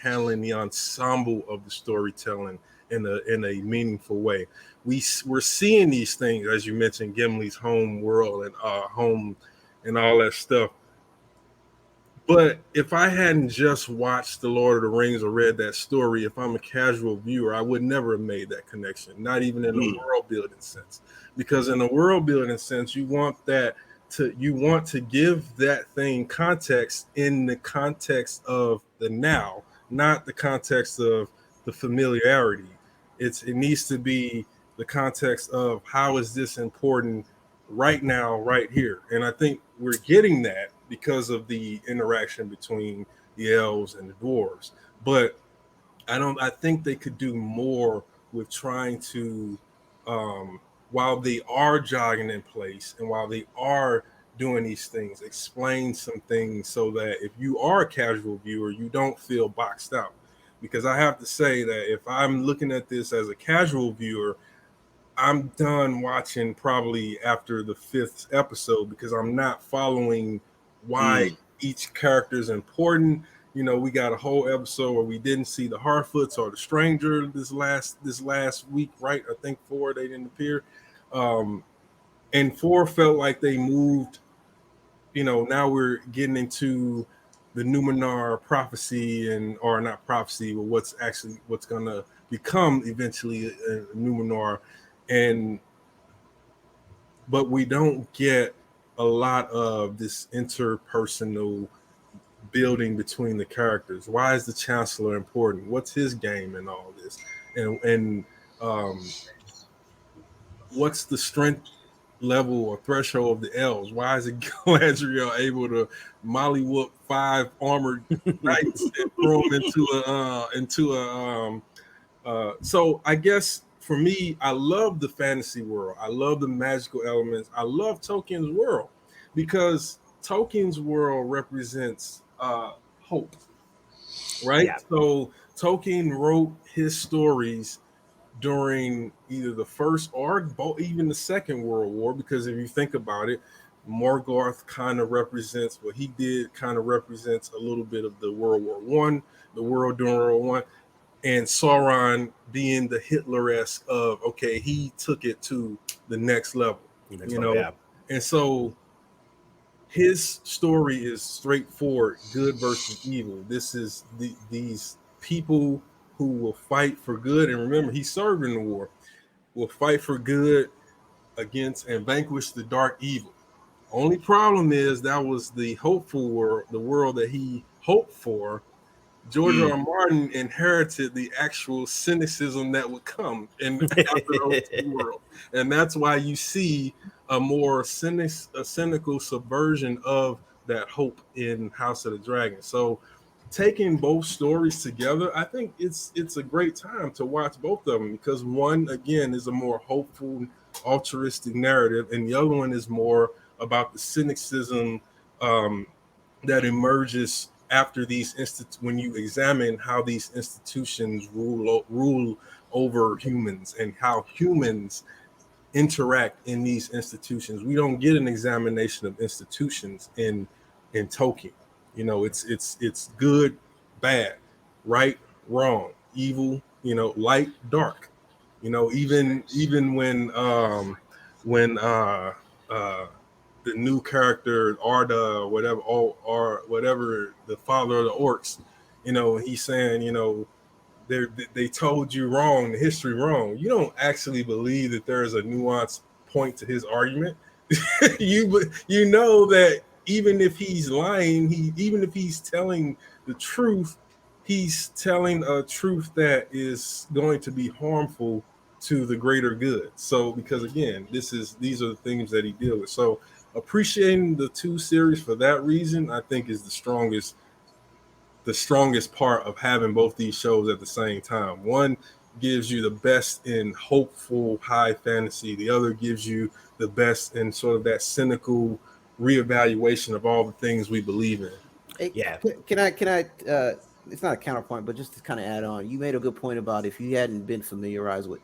handling the ensemble of the storytelling in a meaningful way. We're seeing these things, as you mentioned, Gimli's home world and home and all that stuff. But if I hadn't just watched The Lord of the Rings or read that story, if I'm a casual viewer, I would never have made that connection, not even in a world building sense. Because in a world building sense, you want to give that thing context in the context of the now, not the context of the familiarity. It needs to be the context of how is this important right now, right here. And I think we're getting that because of the interaction between the elves and the dwarves. But I think they could do more with trying to, while they are jogging in place and while they are doing these things. Explain some things so that if you are a casual viewer, you don't feel boxed out. Because I have to say that if I'm looking at this as a casual viewer, I'm done watching probably after the 5th episode because I'm not following why each character is important. You know, we got a whole episode where we didn't see the Harfoots or the Stranger this last week, right? I think 4 they didn't appear, and 4 felt like they moved. You know, now we're getting into the Numenor prophecy, and or not prophecy, but what's gonna become eventually a Numenor, and but we don't get a lot of this interpersonal building between the characters. Why is the Chancellor important? What's his game in all this? And um, what's the strength level or threshold of the elves? Why is it Galadriel able to molly whoop 5 armored knights and throw them into a so I guess for me, I love the fantasy world. I love the magical elements. I love Tolkien's world because Tolkien's world represents hope, right? Yeah. So Tolkien wrote his stories during either the first or even the Second World War, because if you think about it, Morgoth kind of represents what he did, kind of represents a little bit of the World War One, the world during World War One, and Sauron being the Hitler-esque of okay, he took it to the next level, Yeah. and so his story is straightforward, good versus evil. This is these people who will fight for good, and remember, he served in the war, will fight for good against and vanquish the dark evil. Only problem is that was the hopeful world, the world that he hoped for. George R. R. Martin inherited the actual cynicism that would come in after those 2 worlds, and that's why you see a more cynical subversion of that hope in House of the Dragon. So, taking both stories together, I think it's a great time to watch both of them because one again is a more hopeful, altruistic narrative, and the other one is more about the cynicism that emerges after these when you examine how these institutions rule over humans and how humans interact in these institutions. We don't get an examination of institutions in Tolkien. You know, it's good, bad, right, wrong, evil. You know, light, dark. You know, even when the new character Arda or whatever, the father of the orcs, you know, he's saying, you know, they told you wrong, the history wrong. You don't actually believe that there is a nuanced point to his argument. you know that even if he's lying, even if he's telling the truth, he's telling a truth that is going to be harmful to the greater good. So because again, these are the things that he deals with. So appreciating the 2 series for that reason, I think is the strongest part of having both these shows at the same time. One gives you the best in hopeful high fantasy. The other gives you the best in sort of that cynical reevaluation of all the things we believe in. Hey, Yeah. Can I? It's not a counterpoint, but just to kind of add on, you made a good point about if you hadn't been familiarized with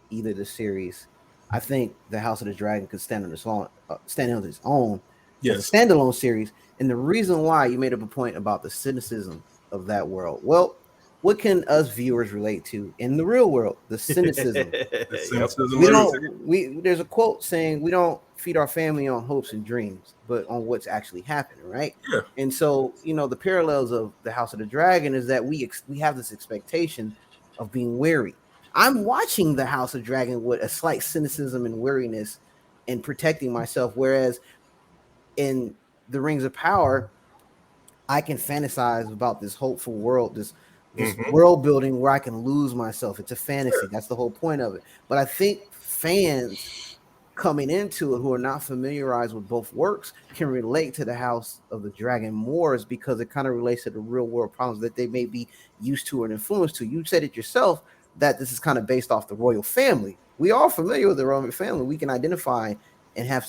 either the series, I think the House of the Dragon could stand on its own, Yes. as a standalone series. And the reason why you made up a point about the cynicism of that world. Well, what can us viewers relate to in the real world? The cynicism. There's a quote saying we don't feed our family on hopes and dreams, but on what's actually happening, right? Yeah. And so, you know, the parallels of the House of the Dragon is that we have this expectation of being wary. I'm watching the House of Dragon with a slight cynicism and weariness and protecting myself, whereas in the Rings of Power, I can fantasize about this hopeful world, this world building where I can lose myself. It's a fantasy. That's the whole point of it. But I think fans coming into it who are not familiarized with both works can relate to the House of the Dragon more, is because it kind of relates to the real world problems that they may be used to or influenced to. You said it yourself that this is kind of based off the royal family. We are familiar with the royal family. We can identify and have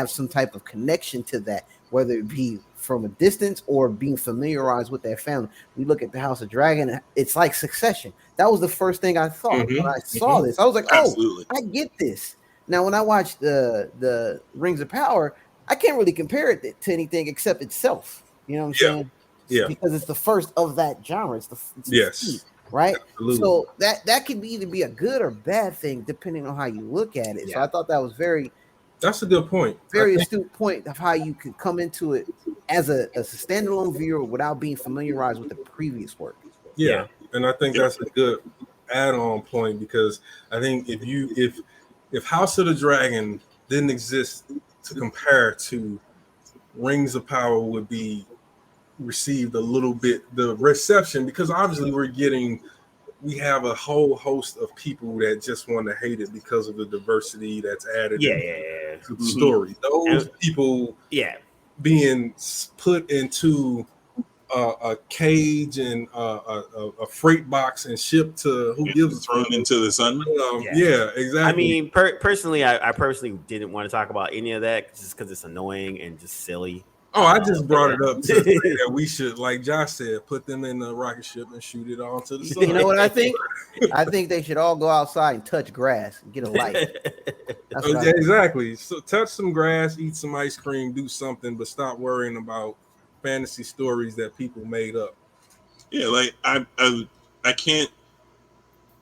some type of connection to that, whether it be from a distance or being familiarized with that family. We look at the House of Dragon; it's like Succession. That was the first thing I thought when I saw this. I was like, "Oh, Absolutely. I get this." Now, when I watched the Rings of Power, I can't really compare it to anything except itself. You know what I'm saying? Yeah. Because it's the first of that genre. It's the Yes. seed, right? Absolutely. So that could either be a good or bad thing depending on how you look at it. So I thought that was that's a good point. very astute point of how you can come into it as a standalone viewer without being familiarized with the previous work. Yeah, and I think that's a good add-on point, because I think if House of the Dragon didn't exist to compare to, Rings of Power would be received a little bit the reception, because obviously we have a whole host of people that just want to hate it because of the diversity that's added to the story. Those people being put into a cage and a freight box and shipped to who gives thrown into the sun. Yeah, exactly. I mean, personally, I personally didn't want to talk about any of that just because it's annoying and just silly. Oh, I just brought it up to say that we should, like Josh said, put them in the rocket ship and shoot it on to the sun. You know what I think? I think they should all go outside and touch grass and get a light. Exactly. So touch some grass, eat some ice cream, do something, but stop worrying about fantasy stories that people made up. Yeah, like I can't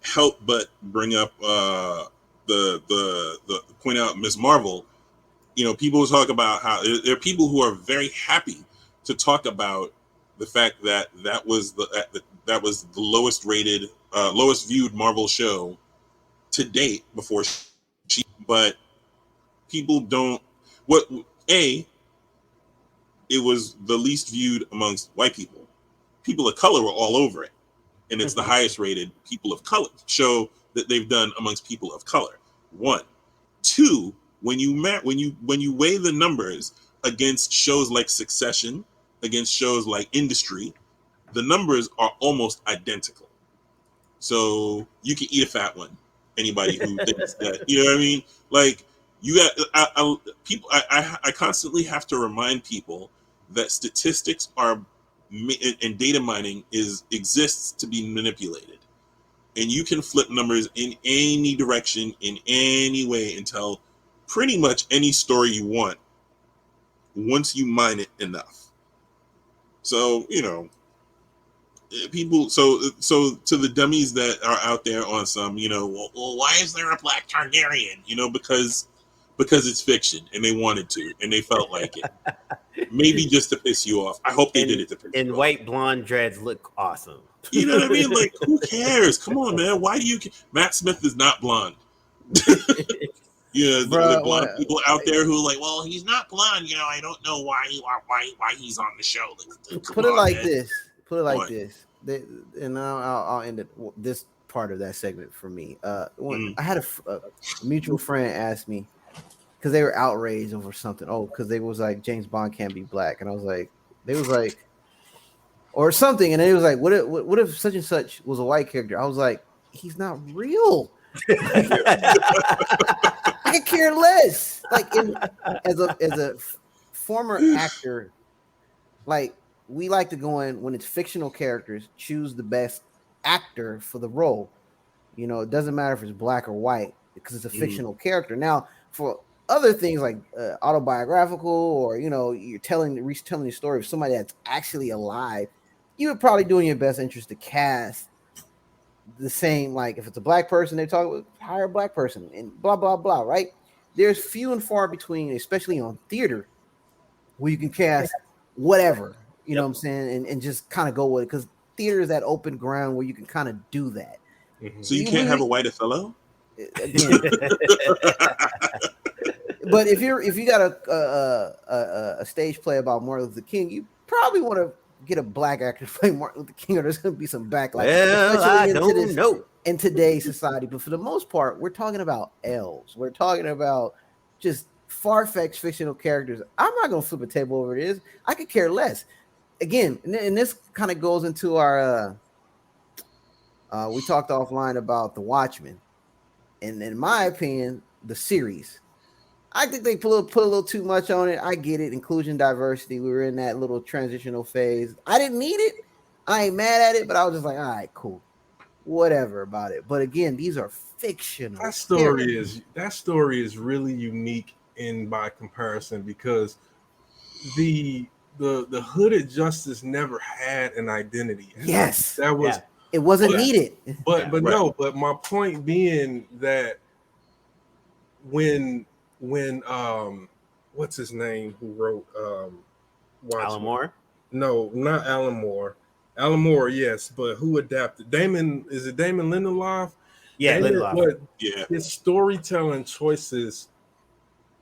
help but bring up the point out Ms. Marvel. You know, people talk about how there are people who are very happy to talk about the fact that that was the lowest rated, lowest viewed Marvel show to date before she. But people don't. It was the least viewed amongst white people. People of color were all over it, and it's the highest rated people of color show that they've done amongst people of color. 1, 2. When you weigh the numbers against shows like Succession, against shows like Industry, the numbers are almost identical. So you can eat a fat one. Anybody who thinks that, you know what I mean? Like, you got people. I constantly have to remind people that statistics are and data mining exists to be manipulated, and you can flip numbers in any direction in any way and tell pretty much any story you want once you mine it enough. So, you know, people, so to the dummies that are out there on some, you know, well, why is there a black Targaryen? You know, because it's fiction and they wanted to and they felt like it. Maybe just to piss you off. I hope they did it to piss you off. And white blonde dreads look awesome. You know what I mean? Like, who cares? Come on, man. Why do you? Matt Smith is not blonde. Yeah, the blonde people out there who are like, well, he's not blonde. You know, I don't know why he's on the show. Put it like this. Put it like this. And I'll end it. This part of that segment for me. When I had a mutual friend ask me, because they were outraged over something. Oh, because they was like, James Bond can't be black, and I was like, they was like, or something, and it was like, what if such and such was a white character? I was like, he's not real. I could care less. Like, as a former actor, like, we like to go in when it's fictional characters, choose the best actor for the role. You know, it doesn't matter if it's black or white because it's a fictional character. Now, for other things like autobiographical, or, you know, you're retelling the story of somebody that's actually alive, you would probably do in your best interest to cast the same. Like, if it's a black person, they talk about hire a black person and blah blah blah. Right? There's few and far between, especially on theater, where you can cast whatever. You know what I'm saying, and just kind of go with it, because theater is that open ground where you can kind of do that. So you can't have a white Othello? Again. But if you got a stage play about Martin Luther King, you probably want to get a black actor to play Martin Luther King, or there's going to be some backlash. Well, I don't know. In today's society, but for the most part, we're talking about elves. We're talking about just far-fetched fictional characters. I'm not going to flip a table over this. I could care less. Again, and this kind of goes into our. We talked offline about The Watchmen, and in my opinion, the series. I think they put a little too much on it. I get it. Inclusion, diversity. We were in that little transitional phase. I didn't need it. I ain't mad at it, but I was just like, all right, cool. Whatever about it. But again, these are fictional. That story is really unique by comparison because the hooded justice never had an identity. Yes. That was it wasn't needed. But my point being that when what's his name who wrote Alan Moore? No, not Alan Moore. Alan Moore, yes, but who adapted? Damon Lindelof? Yeah, Lindelof. His storytelling choices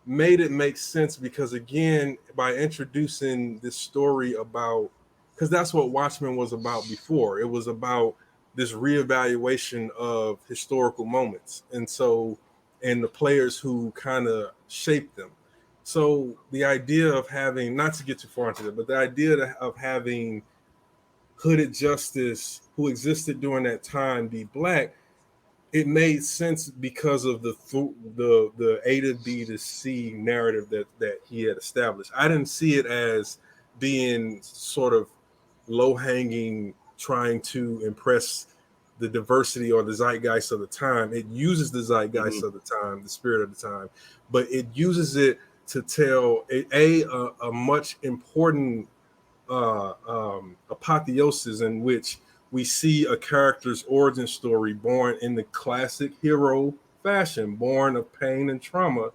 made it make sense because, again, by introducing this story about, because that's what Watchmen was about before. It was about this reevaluation of historical moments, and the players who kind of shaped them. So the idea of having, not to get too far into it, but the idea of having hooded justice who existed during that time be black, it made sense because of the A to B to C narrative that he had established. I didn't see it as being sort of low-hanging, trying to impress the diversity or the zeitgeist of the time. It uses the zeitgeist of the time, the spirit of the time, but it uses it to tell a much important apotheosis in which we see a character's origin story born in the classic hero fashion, born of pain and trauma,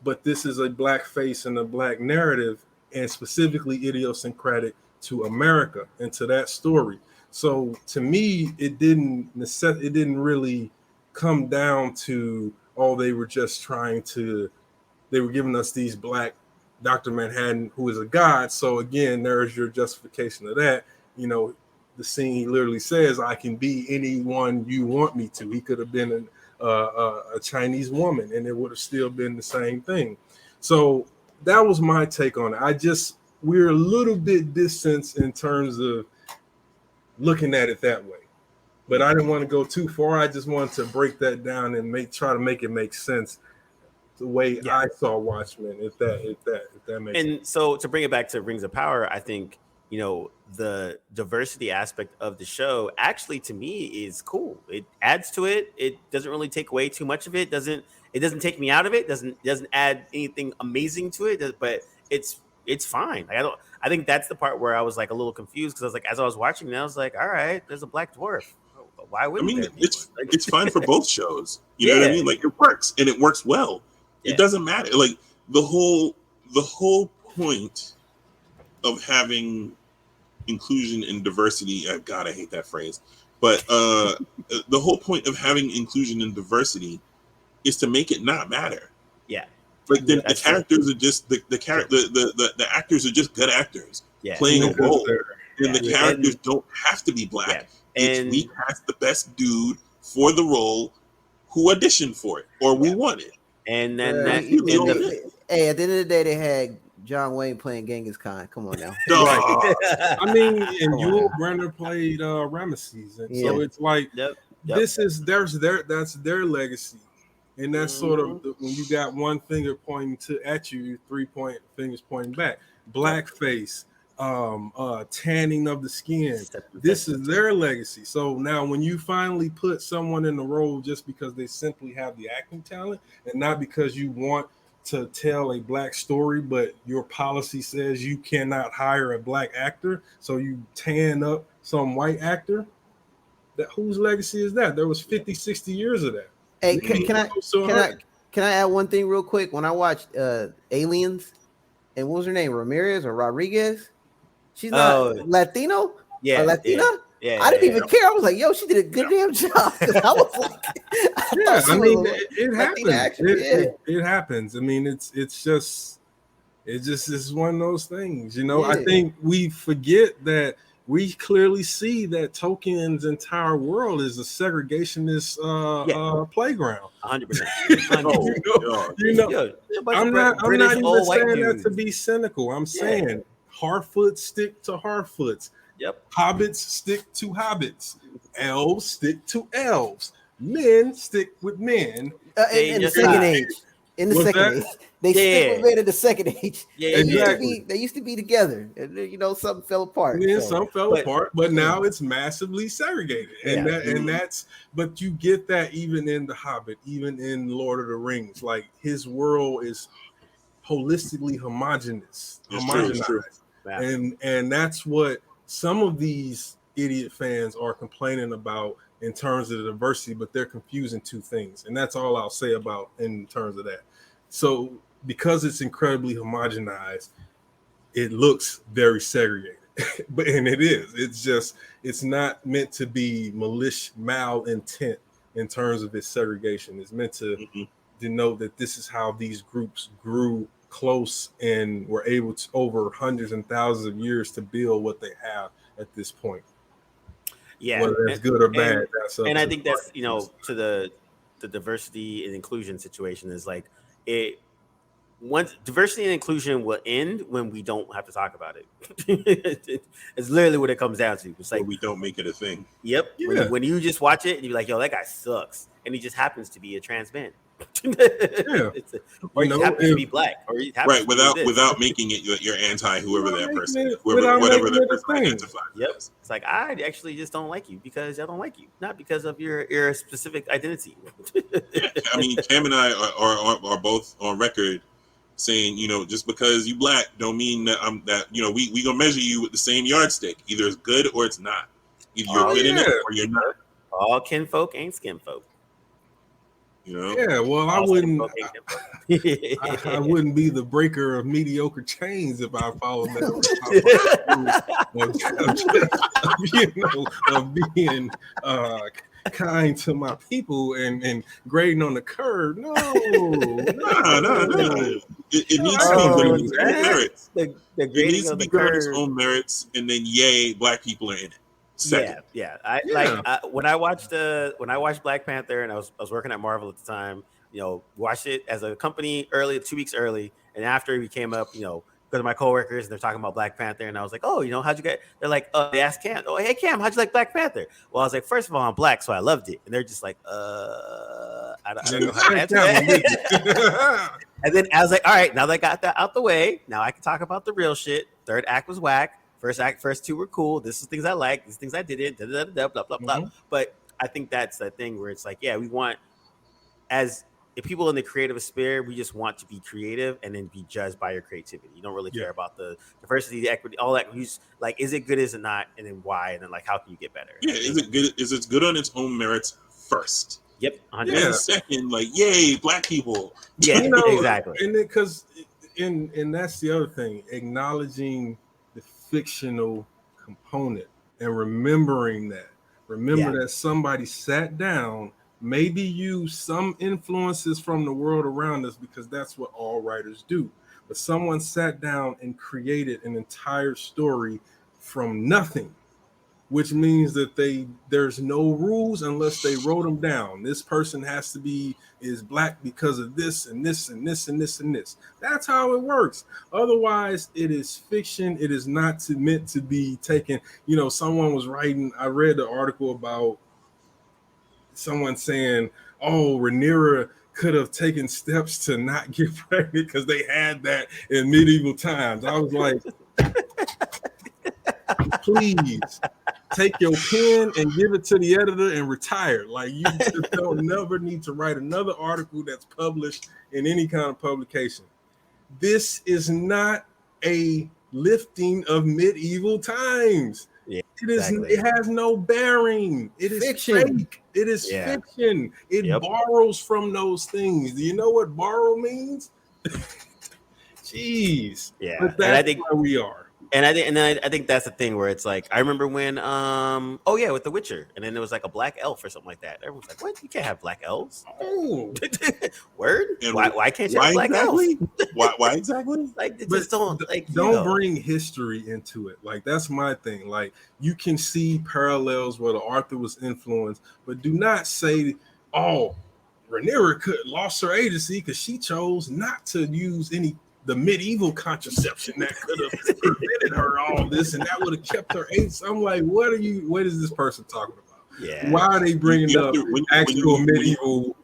but this is a black face and a black narrative, and specifically idiosyncratic to America and to that story. So to me, it didn't really come down to, they were just they were giving us these black Dr. Manhattan, who is a god. So again, there's your justification of that. The scene, he literally says, I can be anyone you want me to. He could have been a Chinese woman and it would have still been the same thing. So that was my take on it. We're a little bit distant in terms of looking at it that way. But I didn't want to go too far. I just wanted to break that down and try to make it make sense the way I saw Watchmen, if that makes sense. And so to bring it back to Rings of Power, I think, the diversity aspect of the show actually to me is cool. It adds to it. It doesn't really take away too much of it. It doesn't take me out of it. Doesn't add anything amazing to it, but it's fine. I think that's the part where I was like a little confused because I was like, as I was watching it, I was like, all right, there's a black dwarf. Why wouldn't it's fine for both shows. You know what I mean? Like, it works and it works well. It doesn't matter. Like the whole point of having inclusion and diversity. God, I hate that phrase. But the whole point of having inclusion and diversity is to make it not matter. Yeah. Like the characters are just the actors are just good actors playing a role, and the characters don't have to be black. And we cast the best dude for the role who auditioned for it or we want it. And then hey, at the end of the day, they had John Wayne playing Genghis Khan. Come on now. I mean, and Yul Brynner played Ramesses, and so it's like that's their legacy, and that's sort of when you got one finger pointing at you, 3 fingers pointing back. Blackface, tanning of the skin. This is their legacy. So now when you finally put someone in the role just because they simply have the acting talent and not because you want to tell a black story, but your policy says you cannot hire a black actor, so you tan up some white actor, whose legacy is that? There was 50, 60 years of that. Hey, can I add one thing real quick? When I watched Aliens, and what was her name? Ramirez or Rodriguez? She's not Latino? Yeah. Latina? Yeah, I didn't even care. I was like, yo, she did a good damn job. I was like, it happens. It happens. I mean, it's just one of those things, I think we forget that we clearly see that Tolkien's entire world is a segregationist playground. 100%. I'm not even saying that to be cynical. I'm saying Harfoots stick to Harfoots. Yep. Hobbits stick to hobbits. Elves stick to elves. Men stick with men. In the second age. in the What's second that? age. They stick Yeah. with men in the second age. Yeah, They used to exactly. be. They used to be together, and then, something fell apart. And then So some fell But- apart, but now it's massively segregated, and Yeah. that's. But you get that even in The Hobbit, even in Lord of the Rings. Like his world is holistically It's true. It's true. Yeah. and that's what some of these idiot fans are complaining about in terms of the diversity, but they're confusing two things, and that's all I'll say about in terms of that. So because it's incredibly homogenized, it looks very segregated. But and it is. It's just it's not meant to be malintent in terms of its segregation. It's meant to denote that this is how these groups grew close and were able to over hundreds and thousands of years to build what they have at this point. Yeah, Whether that's good or bad, that's up and to I the think that's parties. to the diversity and inclusion situation is like it. Once diversity and inclusion will end when we don't have to talk about it. It's literally what it comes down to. It's like But we don't make it a thing. Yep. Yeah. When you just watch it and you're like, yo, that guy sucks. And he just happens to be a trans man. Yeah. Or he You know, happens to be black. Or he happens Right, to be this. without making it you're anti whoever Without that making person, it- whoever, without whatever making that it a person thing. identifies Yep. as. It's like, I actually just don't like you because I don't like you. Not because of your specific identity. Yeah, I mean, Cam and I are both on record saying, just because you black don't mean that we gonna measure you with the same yardstick. Either it's good or it's not. Either you're good in it or you're not. All kinfolk ain't skinfolk. Yeah, well, I All wouldn't. skinfolk ain't kinfolk. I wouldn't be the breaker of mediocre chains if I followed that. of being kind to my people and grading on the curve. No. It needs to be good on its own man. merits. The It grading needs to of be the good on its curve. own merits, and then yay, black people are in it. Second. Yeah. When I watched Black Panther and I was working at Marvel at the time, watched it as a company 2 weeks early, and after we came up, go to my coworkers and they're talking about Black Panther, and I was like, oh, how'd you get? They're like, they asked Cam, oh, hey Cam, how'd you like Black Panther? Well, I was like, first of all, I'm black, so I loved it, and they're just like, I don't know how to answer that. And then I was like, all right, now that I got that out the way, now I can talk about the real shit. Third act was whack. First two were cool. This is things I like. These things I didn't. Blah blah blah blah. But I think that's the thing where it's like, yeah, we want as if people in the creative sphere, we just want to be creative and then be judged by your creativity. You don't really care about the diversity, the equity, all that. You just, like, is it good? Is it not? And then why? And then like, how can you get better? Yeah, is it good? Is it good on its own merits first? Yep. 100%. Yeah. Second, like, yay, black people. Yeah, exactly. And then because and that's the other thing, acknowledging the fictional component and remembering that. Remember that somebody sat down, maybe used some influences from the world around us, because that's what all writers do. But someone sat down and created an entire story from nothing, which means that there's no rules unless they wrote them down. This person is black because of this and this and this and this and this. That's how it works. Otherwise, it is fiction. It is not meant to be taken. Someone was writing, I read the article about someone saying, oh, Rhaenyra could have taken steps to not get pregnant because they had that in medieval times. I was like, please take your pen and give it to the editor and retire. Like, you just don't never need to write another article that's published in any kind of publication. This is not a lifting of medieval times. Yeah, It has no bearing. It is fiction. fake. It is fiction. It borrows from those things. Do you know what borrow means? Jeez. Yeah. But that's where we are. And I think that's the thing where it's like, I remember when with The Witcher, and then there was like a black elf or something like that. Everyone's like, what? You can't have black elves. Oh, word? And why can't you have black elves? Why exactly? Like, just don't bring history into it. Like, that's my thing. Like, you can see parallels where the Arthur was influenced, but do not say, oh, Rhaenyra lost her agency because she chose not to use the medieval contraception that could have prevented her all this, and that would have kept her ace. I'm like, what is this person talking about? Yeah. Why are they bringing up actual medieval?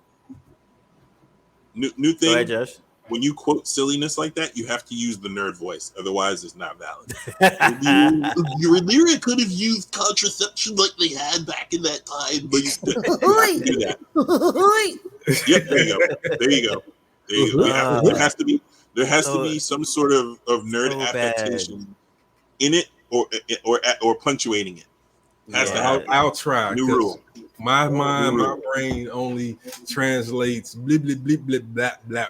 New Go thing. ahead, Josh. When you quote silliness like that, you have to use the nerd voice. Otherwise, it's not valid. Your lyric could have used contraception like they had back in that time, but you have to do that. Yep, there you go. There you go. There you go. There has to be some sort of nerd so affectation in it, or punctuating it. Has to happen. I'll try. New rule. My mind, my brain only translates blip blip blip blip blap blap.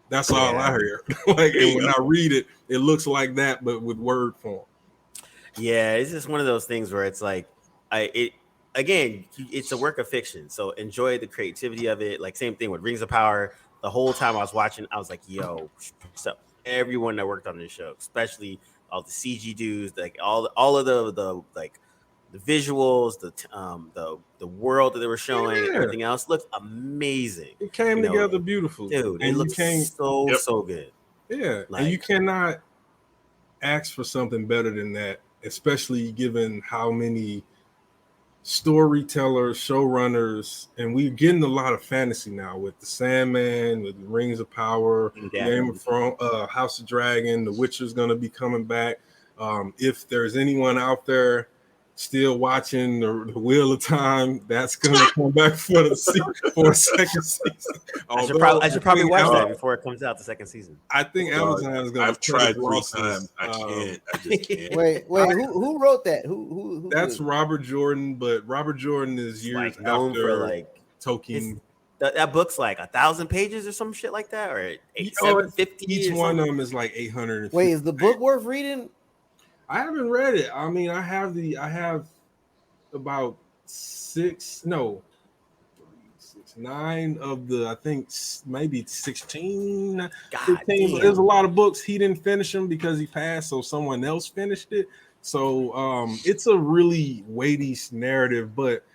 That's all I hear. Like, and when I read it, it looks like that, but with word form. Yeah, it's just one of those things where it's like, it's a work of fiction. So enjoy the creativity of it. Like, same thing with Rings of Power. The whole time I was watching, I was like, yo, so everyone that worked on this show, especially all the CG dudes, like all of the like the visuals, the world that they were showing, and everything else looked amazing. It came together beautiful, dude. And it looks so good. Yeah, like, and you cannot ask for something better than that, especially given how many storytellers, showrunners, and we're getting a lot of fantasy now with the Sandman, with Rings of Power, Game of Thrones, House of Dragon, The Witcher's going to be coming back. If there's anyone out there still watching the Wheel of Time, that's going to come back for a second season. I should probably watch that before it comes out, the second season. I think Amazon is going to. I've tried 3 times. I can't. I just can't. Wait. Who wrote that? Who That's Robert Jordan, but Robert Jordan is years like known after for like Tolkien. That book's like 1,000 pages or some shit like that, or 750. Each one of them is like 800. Wait, is the book worth reading? I haven't read it. I mean, I have about 9 of the, I think maybe 16, 15. There's a lot of books. He didn't finish them because he passed, so someone else finished it. So it's a really weighty narrative, but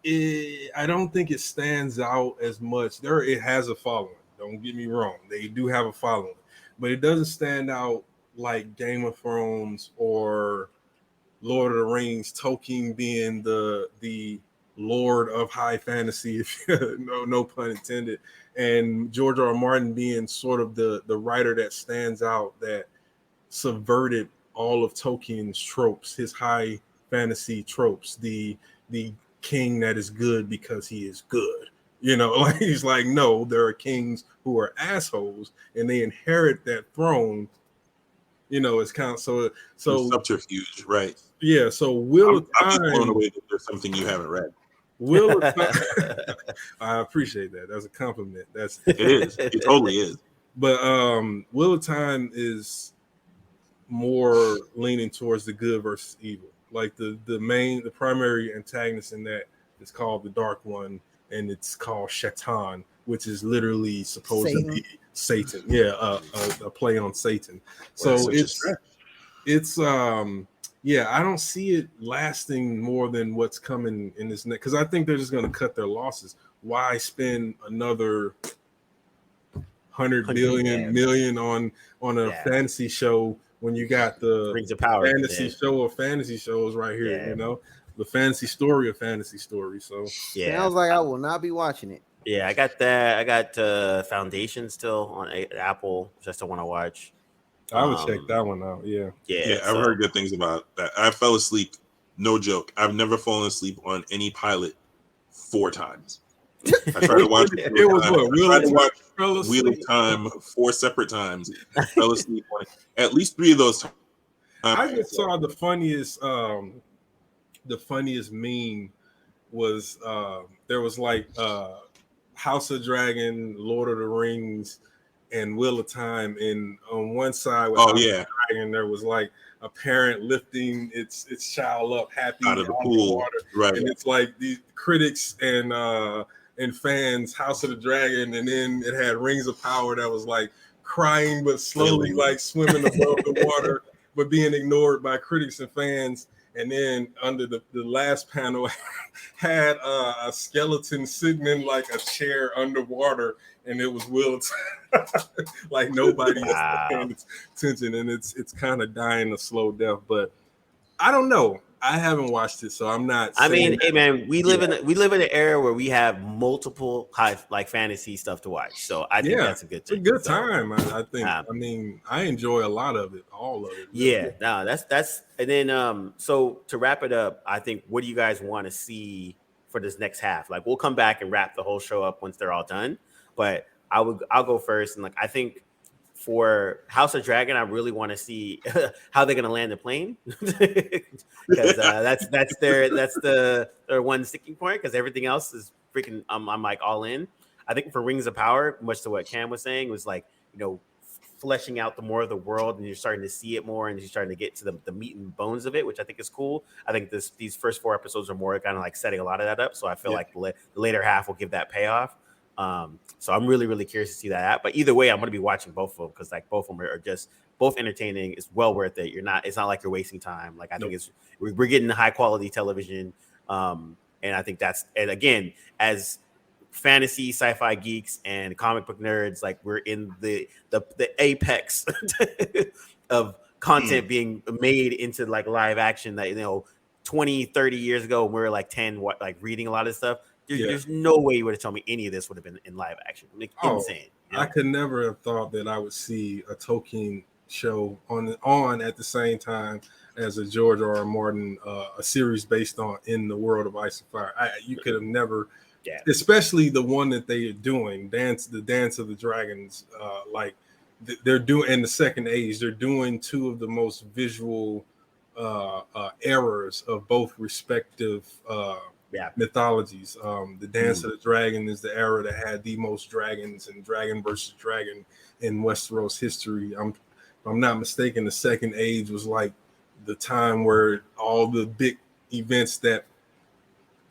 I don't think it stands out as much. It has a following. Don't get me wrong. They do have a following, but it doesn't stand out like Game of Thrones or Lord of the Rings, Tolkien being the Lord of high fantasy, no pun intended, and George R. R. Martin being sort of the writer that stands out, that subverted all of Tolkien's tropes, his high fantasy tropes, the king that is good because he is good. Like he's like, no, there are kings who are assholes and they inherit that throne. It's kind of so subterfuge, right? Yeah. So Wheel of Time. I'm blown away that there's something you haven't read. Wheel of Time. I appreciate that. That's a compliment. It is. It totally is. But Wheel of Time is more leaning towards the good versus evil. Like the primary antagonist in that is called the Dark One, and it's called Shaitan, which is literally supposed to be Satan. Yeah, a play on Satan. So it's I don't see it lasting more than what's coming in this next, because I think they're just going to cut their losses. Why spend another 100 million on a fantasy show when you got the Rings of Power fantasy show of fantasy shows right here? The fantasy story of fantasy stories. So sounds like I will not be watching it. Yeah, I got that. I got Foundation still on Apple, which I still want to watch. I would check that one out. Yeah. I've heard good things about that. I fell asleep. No joke. I've never fallen asleep on any pilot 4 times. I tried to watch it. Wheel of Time 4 separate times. I fell asleep on it. At least 3 of those times. I just saw the funniest meme was there was like House of Dragon, Lord of the Rings, and Wheel of Time, and on one side with Dragon, there was like a parent lifting its child up happy out of the pool, water. Right? And it's like these critics and fans, House of the Dragon, and then it had Rings of Power that was like crying but slowly like swimming above the water, but being ignored by critics and fans. And then under the last panel had a skeleton sitting in like a chair underwater, and it was Wheel of Time. Like nobody is paying attention, and it's kind of dying a slow death. But I don't know. I haven't watched it, so I'm not. I mean, saying hey man, we live Yeah. in an era where we have multiple high like fantasy stuff to watch. So I think Yeah, that's a good it's a thing. good So time. I think. um, I mean, I enjoy a lot of it, all of it. Really. yeah, no, that's and then so to wrap it up, I think what do you guys want to see for this next half? Like we'll come back and wrap the whole show up once they're all done. But I'll go first and like I think for House of Dragon, I really want to see how they're gonna land the plane because that's their one sticking point because everything else is freaking I'm like all in. I think for Rings of Power, much to what Cam was saying, was like fleshing out the more of the world and you're starting to see it more and you're starting to get to the meat and bones of it, which I think is cool. I think these first 4 episodes are more kind of like setting a lot of that up. So I feel like the later half will give that payoff. So I'm really, really curious to see that. But either way, I'm going to be watching both of them because like both of them are just both entertaining. It's well worth it. It's not like you're wasting time. Like I think we're getting high quality television. And I think and again, as fantasy sci-fi geeks and comic book nerds, like we're in the apex of content being made into like live action that 20 30 years ago when we were like 10 like reading a lot of stuff. There's no way you would have told me any of this would have been in live action. Like, insane. I could never have thought that I would see a Tolkien show on at the same time as a George R. R. Martin, a series based on In the World of Ice and Fire. You could have never, especially the one that they are doing, the Dance of the Dragons. Like they're doing in the Second Age, they're doing 2 of the most visual eras of both respective mythologies. The Dance of the Dragon is the era that had the most dragons and dragon versus dragon in Westeros history. If I'm not mistaken, the Second Age was like the time where all the big events that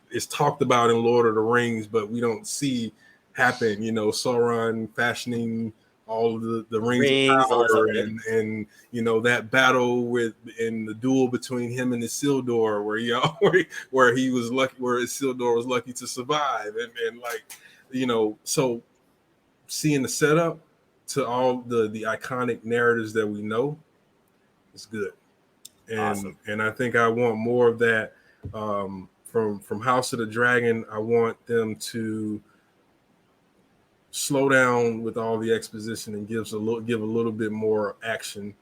is talked about in Lord of the Rings, but we don't see happen. Sauron fashioning all of the rings of power, and that battle in the duel between him and Isildur, where he was lucky, where Isildur was lucky to survive, and like so seeing the setup to all the iconic narratives that we know is good, and awesome. And I think I want more of that from House of the Dragon. I want them to slow down with all the exposition and give a little bit more action,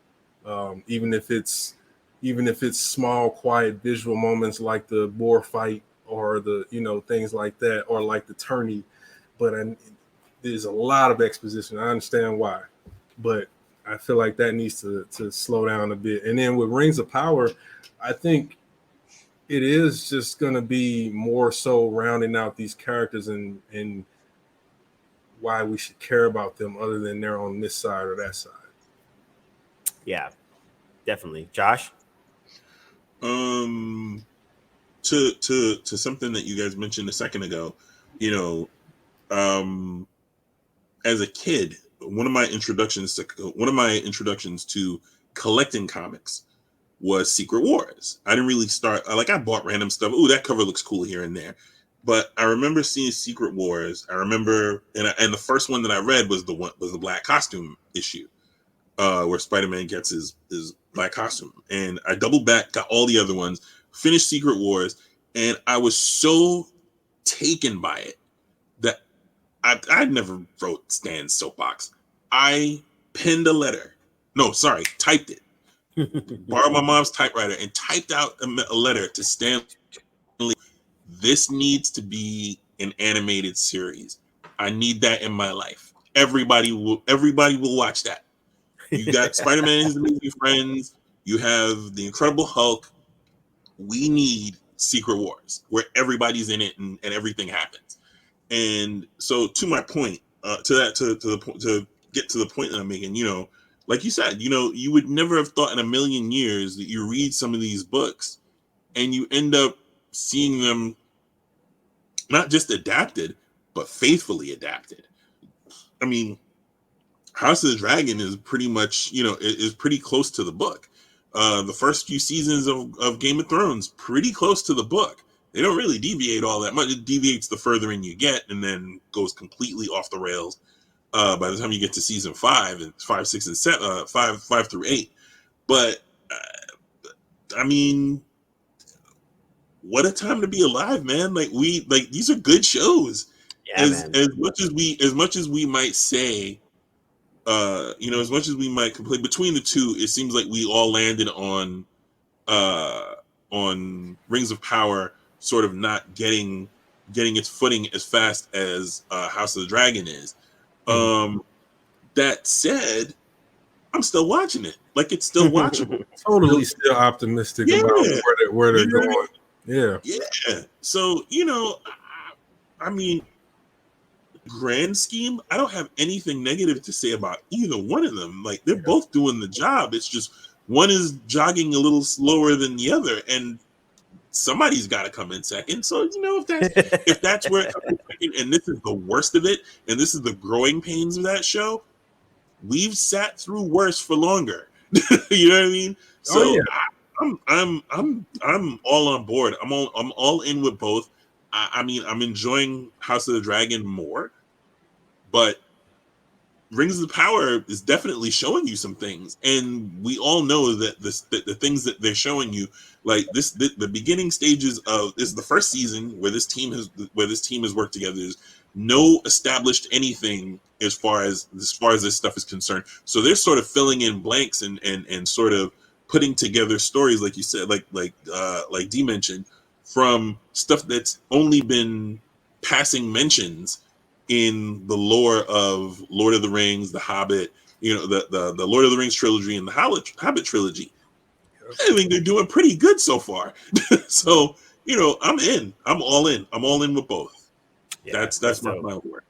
even if it's small, quiet visual moments like the boar fight or the things like that, or like the tourney. But there's a lot of exposition. I understand why, but I feel like that needs to slow down a bit. And then with Rings of Power, I think it is just going to be more so rounding out these characters and why we should care about them other than they're on this side or that side. Yeah, definitely. Josh? To something that you guys mentioned a second ago, as a kid, one of my introductions to collecting comics was Secret Wars. I didn't really start I bought random stuff. Ooh, that cover looks cool here and there. But I remember seeing Secret Wars. I remember, and the first one that I read was the black costume issue, where Spider-Man gets his black costume. And I doubled back, got all the other ones, finished Secret Wars, and I was so taken by it that I never wrote Stan's soapbox. I penned a letter. No, sorry, typed it. Borrowed my mom's typewriter and typed out a letter to Stan. This needs to be an animated series. I need that in my life. Everybody will watch that. You got Spider-Man and his amazing friends. You have the Incredible Hulk. We need Secret Wars where everybody's in it and everything happens. And so, to my point, to get to the point that I'm making, like you said, you would never have thought in a million years that you read some of these books and you end up seeing them not just adapted, but faithfully adapted. I mean, House of the Dragon is pretty much, is pretty close to the book. The first few seasons of Game of Thrones, pretty close to the book. They don't really deviate all that much. It deviates the further in you get, and then goes completely off the rails by the time you get to season 5 and 5, 6, and 7, 5 through 8. But I mean, what a time to be alive, man. Like these are good shows. Yeah, man. As much as we might say, as much as we might complain between the two, it seems like we all landed on Rings of Power sort of not getting its footing as fast as House of the Dragon is. That said, I'm still watching it. Like, it's still watchable. Totally still optimistic Yeah. about where they're You know what I going. Yeah. Yeah. So, I mean, grand scheme, I don't have anything negative to say about either one of them. Like, they're both doing the job. It's just one is jogging a little slower than the other, and somebody's got to come in second. So, if that's where it comes in second, and this is the worst of it, and this is the growing pains of that show, we've sat through worse for longer. You know what I mean? So I'm all on board. I'm all in with both. I mean, I'm enjoying House of the Dragon more, but Rings of Power is definitely showing you some things, and we all know that the things that they're showing you, like the beginning stages of this is the first season where this team has worked together. There's no established anything as far as this stuff is concerned. So they're sort of filling in blanks and sort of putting together stories, like you said, like D mentioned, from stuff that's only been passing mentions in the lore of Lord of the Rings, The Hobbit, the Lord of the Rings trilogy and the Hobbit trilogy. I think they're doing pretty good so far. So, I'm in. I'm all in. I'm all in with both. Yeah, that's my final word.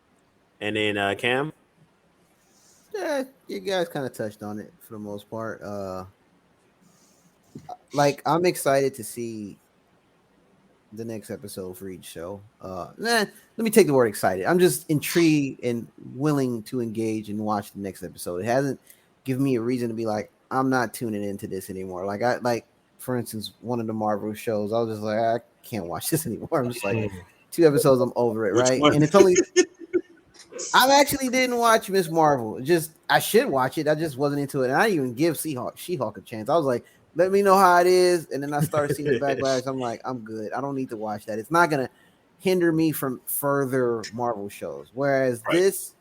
And then Cam? Yeah, you guys kind of touched on it for the most part. Like, I'm excited to see the next episode for each show. Let me take the word excited. I'm just intrigued and willing to engage and watch the next episode. It hasn't given me a reason to be like, I'm not tuning into this anymore. Like for instance, one of the Marvel shows, I was just like, I can't watch this anymore. I'm just like, 2 episodes, I'm over it, right? And it's only I actually didn't watch Miss Marvel. I should watch it. I just wasn't into it. And I didn't even give She-Hulk a chance. I was like, let me know how it is. And then I started seeing the backlash. I'm like, I'm good. I don't need to watch that. It's not going to hinder me from further Marvel shows. Whereas this,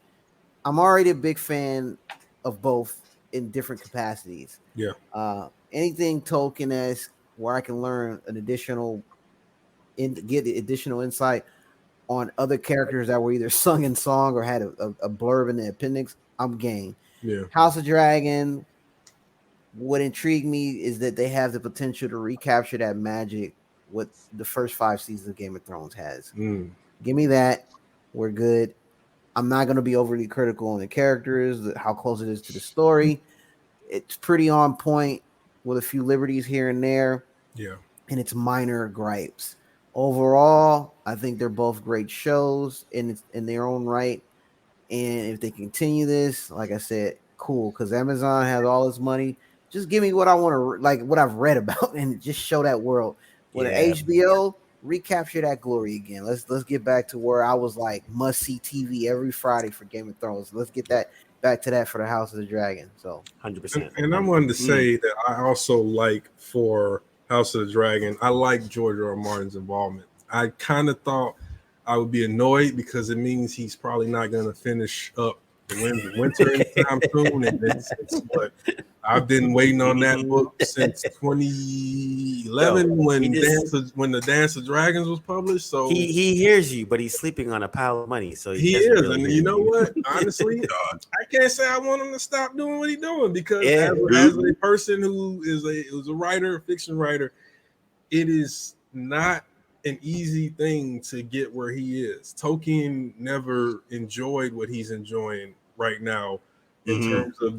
I'm already a big fan of both in different capacities. Yeah. Anything Tolkien-esque where I can learn get additional insight on other characters that were either sung in song or had a blurb in the appendix, I'm game. Yeah. House of Dragon, what intrigued me is that they have the potential to recapture that magic what the first 5 seasons of Game of Thrones has. Give me that. We're good. I'm not going to be overly critical on the characters, how close it is to the story. It's pretty on point with a few liberties here and there. Yeah. And it's minor gripes. Overall, I think they're both great shows in their own right. And if they continue this, like I said, cool, because Amazon has all this money. Just give me what I want to, like what I've read about, and just show that world. With HBO, recapture that glory again. Let's get back to where I was like must see TV every Friday for Game of Thrones. Let's get that back to that for the House of the Dragon. So 100%. And I wanted to say that I also like for House of the Dragon, I like George R. R. Martin's involvement. I kind of thought I would be annoyed because it means he's probably not going to finish up the winter anytime soon. But I've been waiting on that book since 2011 when the Dance of Dragons was published. So he hears you, but he's sleeping on a pile of money. So he is, really, and you know what? Honestly, I can't say I want him to stop doing what he's doing because as a person who is a writer, a fiction writer, it is not an easy thing to get where he is. Tolkien never enjoyed what he's enjoying right now in terms of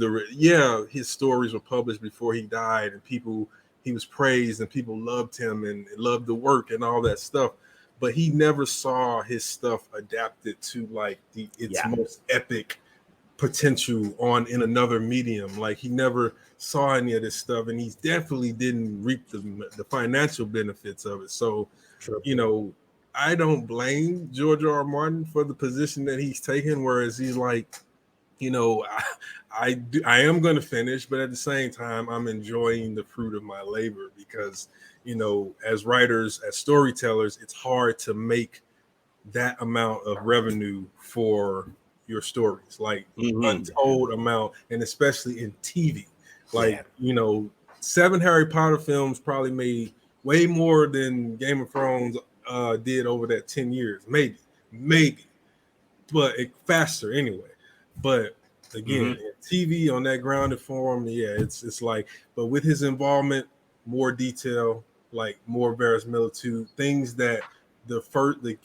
his stories were published before he died, and he was praised and people loved him and loved the work and all that stuff. But he never saw his stuff adapted to like its most epic potential in another medium. Like he never saw any of this stuff, and he definitely didn't reap the financial benefits of it. So, I don't blame George R. R. Martin for the position that he's taken, whereas he's like, you know, I am going to finish, but at the same time, I'm enjoying the fruit of my labor because, you know, as writers, as storytellers, it's hard to make that amount of revenue for your stories, like untold amount, and especially in TV. Like, you know, 7 Harry Potter films probably made way more than Game of Thrones did over that 10 years, maybe, but faster anyway. But again, TV on that grounded form, it's like, but with his involvement, more detail, like more verisimilitude, things that the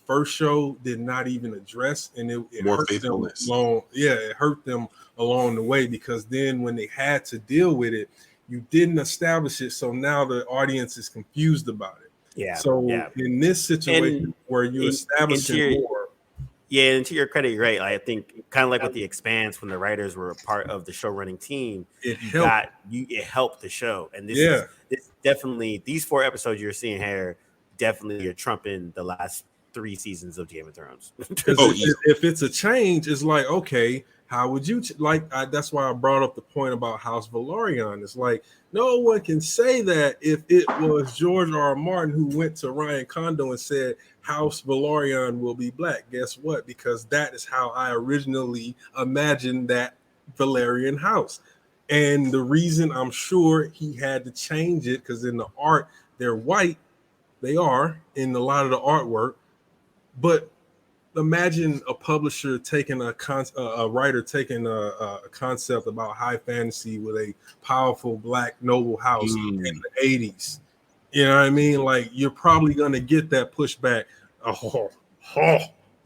first show did not even address, and it more hurt faithfulness. It hurt them along the way, because then when they had to deal with it, you didn't establish it, so now the audience is confused about it. So in this situation where you establish it more. Yeah, and to your credit, you're right. I think kind of like with The Expanse, when the writers were a part of the show running team, it helped the show. And this definitely, these 4 episodes you're seeing here, definitely are trumping the last 3 seasons of Game of Thrones. If it's a change, it's like, okay, how would you that's why I brought up the point about House Velaryon. It's like, no one can say that if it was George R. R. Martin who went to Ryan Condon and said House Velaryon will be black. Guess what? Because that is how I originally imagined that Velaryon house. And the reason I'm sure he had to change it, because in the art, they're white. They are in a lot of the artwork. But imagine a publisher taking a writer taking a concept about high fantasy with a powerful black noble house in the 80s. You know what I mean? Like, you're probably going to get that pushback. Oh,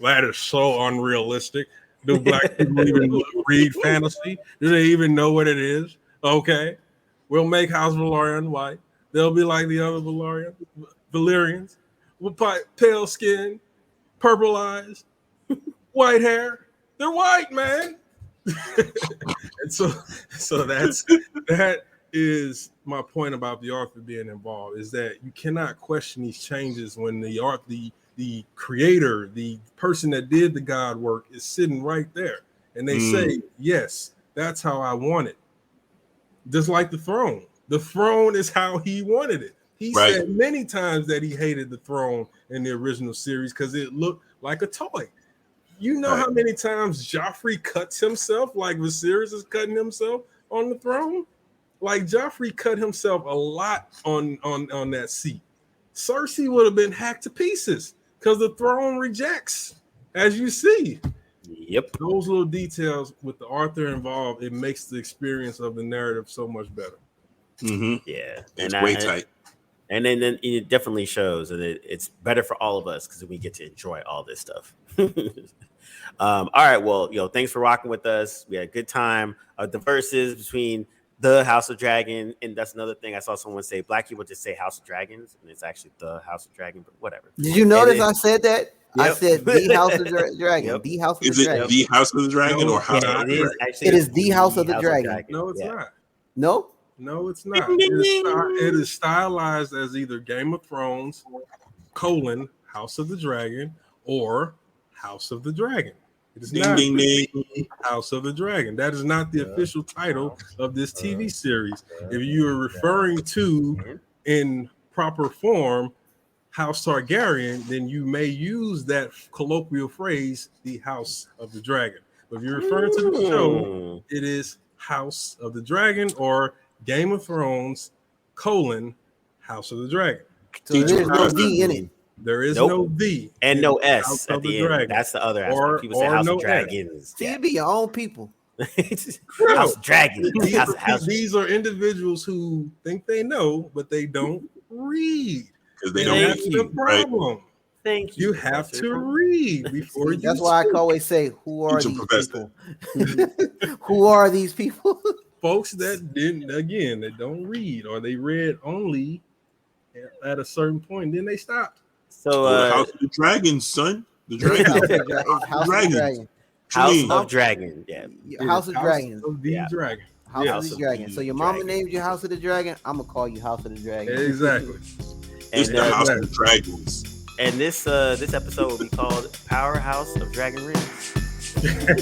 that is so unrealistic. Do black people even read fantasy? Do they even know what it is? Okay, we'll make House Velaryon white. They'll be like the other Valyrians with pale skin, purple eyes, white hair. They're white, man. And so that is my point about the author being involved, is that you cannot question these changes when the creator, the person that did the God work, is sitting right there, and they say, yes, that's how I want it. Just like the throne. The throne is how he wanted it. He said many times that he hated the throne in the original series because it looked like a toy. You know how many times Joffrey cuts himself, like Viserys is cutting himself on the throne? Like, Joffrey cut himself a lot on that seat. Cersei would have been hacked to pieces because the throne rejects, as you see. Yep. Those little details with the author involved, it makes the experience of the narrative so much better. Yeah. It's way tight. And then it definitely shows, and it's better for all of us because we get to enjoy all this stuff. All right, well, thanks for rocking with us. We had a good time. The verses between the House of Dragon, and that's another thing. I saw someone say black people just say House of Dragons, and it's actually the House of Dragon, but whatever. Did you notice I said that? Yep. I said the House of Dragon. Yep. The House of the Dragon. Is it the House of the Dragon or House of the Dragon? It is the House of the Dragon. No, it's not. No? No, it's not. It is stylized as either Game of Thrones, House of the Dragon, or House of the Dragon. It is not House of the Dragon. That is not the official title of this TV series. If you are referring to, in proper form, House Targaryen, then you may use that colloquial phrase, the House of the Dragon. But if you're referring to the show, it is House of the Dragon or Game of Thrones, House of the Dragon. So there's no D in it. There is no V. And no S at the end. Dragon. That's the other aspect. People say House of Dragons. See, you be your own people. House of Dragons. These are individuals who think they know, but they don't read. Because they don't have the problem. Right? Thank you. You have to read before you That's why I always say, who are these people? Who are these people? Folks that they don't read, or they read only at a certain point, then they stopped. So the House of the Dragon, son. The Dragon. House of Dragon. House of Dragon. Yeah. House of Dragon. House of the Dragon. House of the Dragon. So your mama named you House of the Dragon. I'm gonna call you House of the Dragon. Exactly. It's the House of the Dragons. And this episode will be called Powerhouse of Dragon Rings. That's